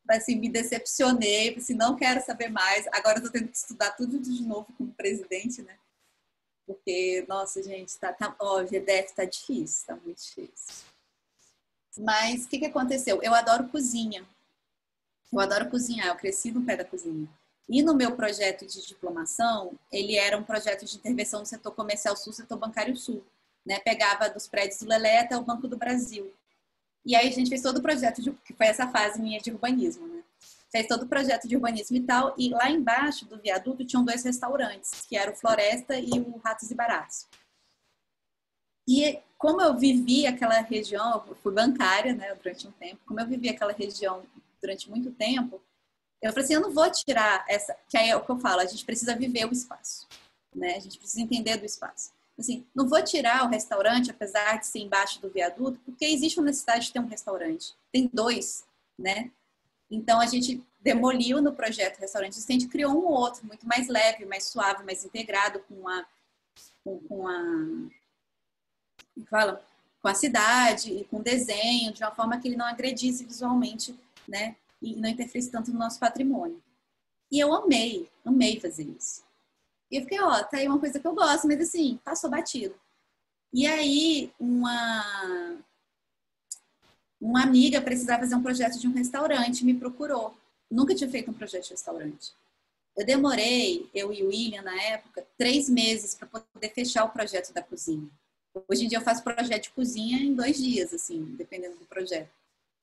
assim, me decepcionei, assim, não quero saber mais. Agora eu tô tendo que estudar tudo de novo como presidente, né? Porque, nossa, gente, o GDF tá difícil, tá muito difícil. Mas o que aconteceu? Eu adoro cozinha. Eu adoro cozinhar, eu cresci no pé da cozinha. E no meu projeto de diplomação, ele era um projeto de intervenção no setor comercial sul, setor bancário sul. Né? Pegava dos prédios do Lelé até o Banco do Brasil. E aí a gente fez todo o projeto, que foi essa fase minha de urbanismo. Né? Fez todo o projeto de urbanismo e tal. E lá embaixo do viaduto tinham 2 restaurantes, que eram o Floresta e o Ratos e Baratos. E como eu vivi aquela região, eu fui bancária, né, durante um tempo, como eu vivi aquela região durante muito tempo, eu falei assim, eu não vou tirar essa, que aí é o que eu falo, a gente precisa viver o espaço, né, a gente precisa entender do espaço. Assim, não vou tirar o restaurante, apesar de ser embaixo do viaduto, porque existe uma necessidade de ter um restaurante. Tem 2, né? Então, a gente demoliu no projeto restaurante existente, criou um outro, muito mais leve, mais suave, mais integrado com a cidade e com desenho, de uma forma que ele não agredisse visualmente, né? E não interferisse tanto no nosso patrimônio. E eu amei fazer isso. E eu fiquei, tá aí uma coisa que eu gosto, mas assim, passou batido. E aí, uma amiga precisava fazer um projeto de um restaurante, me procurou. Nunca tinha feito um projeto de restaurante. Eu demorei, eu e o William, na época, 3 meses para poder fechar o projeto da cozinha. Hoje em dia eu faço projeto de cozinha em 2 dias, assim, dependendo do projeto.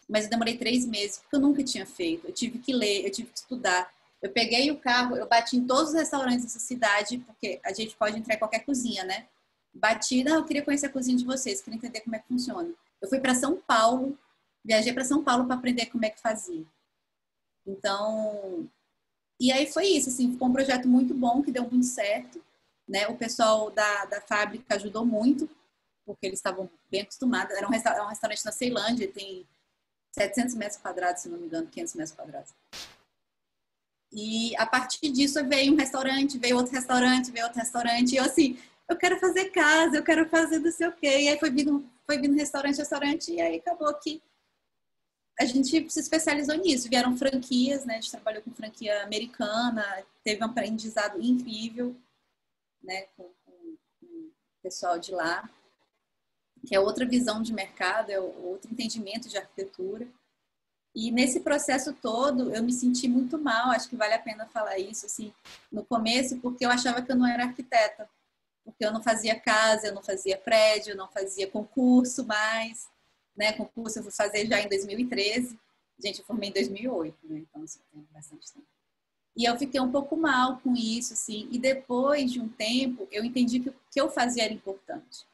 Mas eu demorei 3 meses, porque eu nunca tinha feito. Eu tive que ler, eu tive que estudar. Eu peguei o carro, eu bati em todos os restaurantes dessa cidade, porque a gente pode entrar em qualquer cozinha, né? Bati, eu queria conhecer a cozinha de vocês, queria entender como é que funciona. Eu fui para São Paulo, viajei para São Paulo para aprender como é que fazia. Então, e aí foi isso, assim, ficou um projeto muito bom, que deu muito certo, né? O pessoal da fábrica ajudou muito, porque eles estavam bem acostumados. Era um restaurante na Ceilândia, tem 700 metros quadrados, se não me engano, 500 metros quadrados. E a partir disso veio um restaurante, veio outro restaurante, e eu assim, eu quero fazer casa, eu quero fazer não sei o quê. E aí foi vindo restaurante, e aí acabou que a gente se especializou nisso. Vieram franquias, né? A gente trabalhou com franquia americana, teve um aprendizado incrível, né? Com o pessoal de lá, que é outra visão de mercado, é outro entendimento de arquitetura. E nesse processo todo, eu me senti muito mal, acho que vale a pena falar isso, assim, no começo, porque eu achava que eu não era arquiteta, porque eu não fazia casa, eu não fazia prédio, eu não fazia concurso mais, né? Concurso eu vou fazer já em 2013. Gente, eu formei em 2008, né? Então, isso tem bastante tempo. E eu fiquei um pouco mal com isso, assim, e depois de um tempo, eu entendi que o que eu fazia era importante.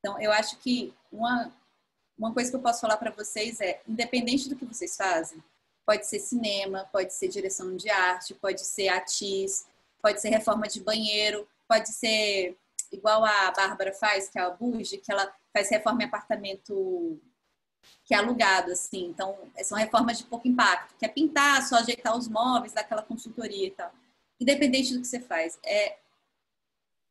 Então, eu acho que uma coisa que eu posso falar para vocês é, independente do que vocês fazem, pode ser cinema, pode ser direção de arte, pode ser ATIS, pode ser reforma de banheiro, pode ser igual a Bárbara faz, que é a Buge, que ela faz reforma em apartamento que é alugado, assim. Então, são reformas de pouco impacto, que é pintar, só ajeitar os móveis, dar aquela consultoria e tal. Independente do que você faz, é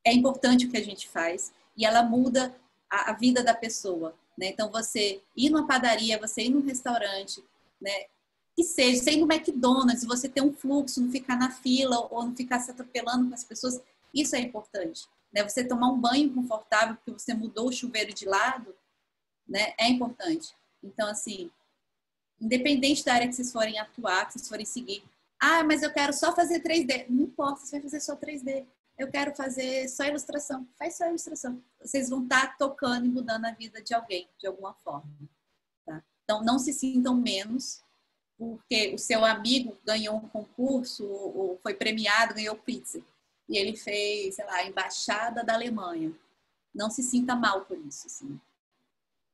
importante o que a gente faz e ela muda a vida da pessoa. Né? Então, você ir numa padaria, você ir num restaurante, né? Que seja, você ir no McDonald's, você ter um fluxo, não ficar na fila ou não ficar se atropelando com as pessoas, isso é importante. Né? Você tomar um banho confortável porque você mudou o chuveiro de lado, né? É importante. Então, assim, independente da área que vocês forem atuar, que vocês forem seguir, mas eu quero só fazer 3D. Não importa, você vai fazer só 3D. Eu quero fazer só ilustração. Faz só ilustração. Vocês vão estar tocando e mudando a vida de alguém, de alguma forma. Tá? Então, não se sintam menos, porque o seu amigo ganhou um concurso, ou foi premiado, ganhou pizza. E ele fez, sei lá, a embaixada da Alemanha. Não se sinta mal por isso. Assim.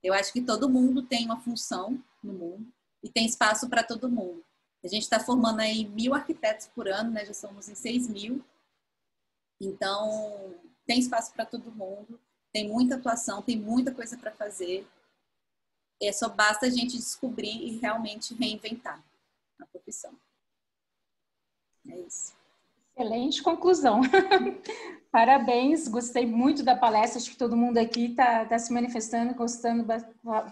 Eu acho que todo mundo tem uma função no mundo e tem espaço para todo mundo. A gente está formando aí 1.000 arquitetos por ano, né? Já somos em 6.000. Então, tem espaço para todo mundo, tem muita atuação, tem muita coisa para fazer. Só basta a gente descobrir e realmente reinventar a profissão. É isso. Excelente conclusão. Parabéns, gostei muito da palestra, acho que todo mundo aqui está se manifestando, gostando,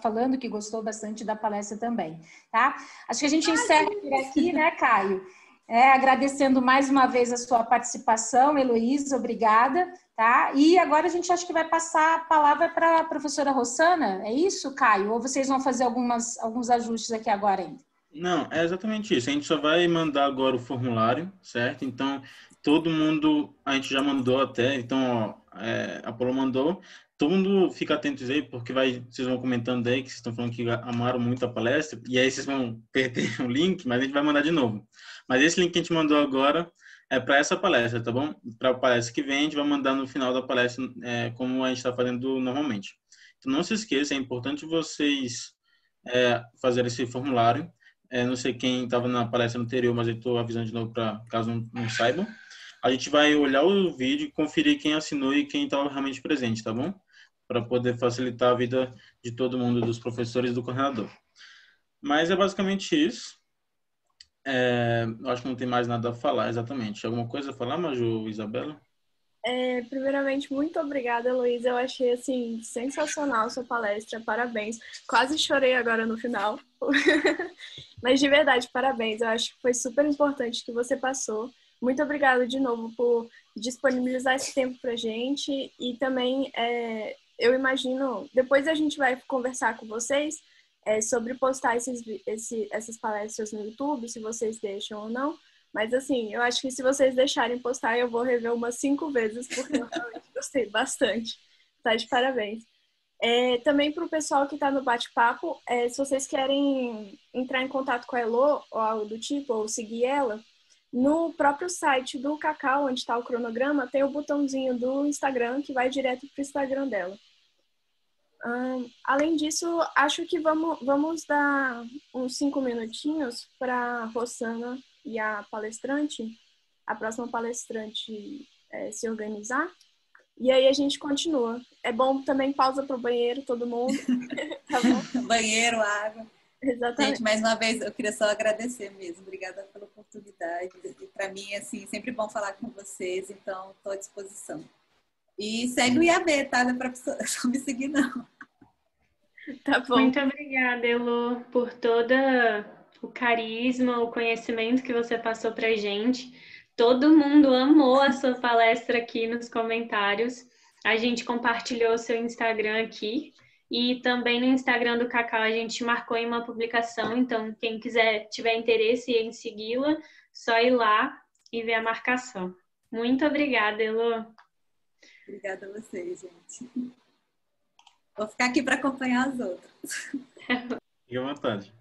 falando que gostou bastante da palestra também, tá? Acho que a gente encerra por aqui, né, Caio? Agradecendo mais uma vez a sua participação, Heloísa, obrigada, tá? E agora a gente acha que vai passar a palavra para a professora Rossana, é isso, Caio? Ou vocês vão fazer alguns ajustes aqui agora ainda? Não, é exatamente isso. A gente só vai mandar agora o formulário, certo? Então, todo mundo, a gente já mandou até, então, ó, a Paula mandou. Todo mundo fica atento aí, porque vocês vão comentando aí que vocês estão falando que amaram muito a palestra, e aí vocês vão perder o link, mas a gente vai mandar de novo. Mas esse link que a gente mandou agora é para essa palestra, tá bom? Para a palestra que vem, a gente vai mandar no final da palestra, como a gente está fazendo normalmente. Então, não se esqueça, é importante vocês fazerem esse formulário. Não sei quem estava na palestra anterior, mas eu estou avisando de novo para caso não saibam. A gente vai olhar o vídeo e conferir quem assinou e quem estava realmente presente, tá bom? Para poder facilitar a vida de todo mundo, dos professores e do coordenador. Mas é basicamente isso. Eu acho que não tem mais nada a falar, exatamente. Alguma coisa a falar, Maju, Isabela? Primeiramente, muito obrigada, Heloísa. Eu achei, assim, sensacional a sua palestra. Parabéns. Quase chorei agora no final. Mas, de verdade, parabéns. Eu acho que foi super importante que você passou. Muito obrigada de novo por disponibilizar esse tempo pra gente. E também, eu imagino, depois a gente vai conversar com vocês sobre postar essas palestras no YouTube, se vocês deixam ou não. Mas, assim, eu acho que se vocês deixarem postar, eu vou rever umas 5 vezes, porque eu realmente gostei bastante. Tá de parabéns. Também para o pessoal que está no bate-papo, se vocês querem entrar em contato com a Elo, ou algo do tipo, ou seguir ela, no próprio site do Cacau, onde está o cronograma, tem o botãozinho do Instagram, que vai direto para o Instagram dela. Além disso, acho que vamos dar uns 5 minutinhos para a Rossana e a próxima palestrante se organizar. E aí a gente continua. É bom também pausa para o banheiro, todo mundo. Tá bom? Banheiro, água. Exatamente. Gente, mais uma vez, eu queria só agradecer mesmo. Obrigada pela oportunidade. E para mim, assim, sempre bom falar com vocês, então estou à disposição. E segue o IAB, tá? Não é pra só me seguir, não. Tá bom. Muito obrigada, Elo, por todo o carisma, o conhecimento que você passou pra gente. Todo mundo amou a sua palestra aqui nos comentários. A gente compartilhou o seu Instagram aqui. E também no Instagram do Cacau a gente marcou em uma publicação. Então, quem tiver interesse em segui-la, só ir lá e ver a marcação. Muito obrigada, Elo. Obrigada a vocês, gente. Vou ficar aqui para acompanhar as outras. Fique à vontade.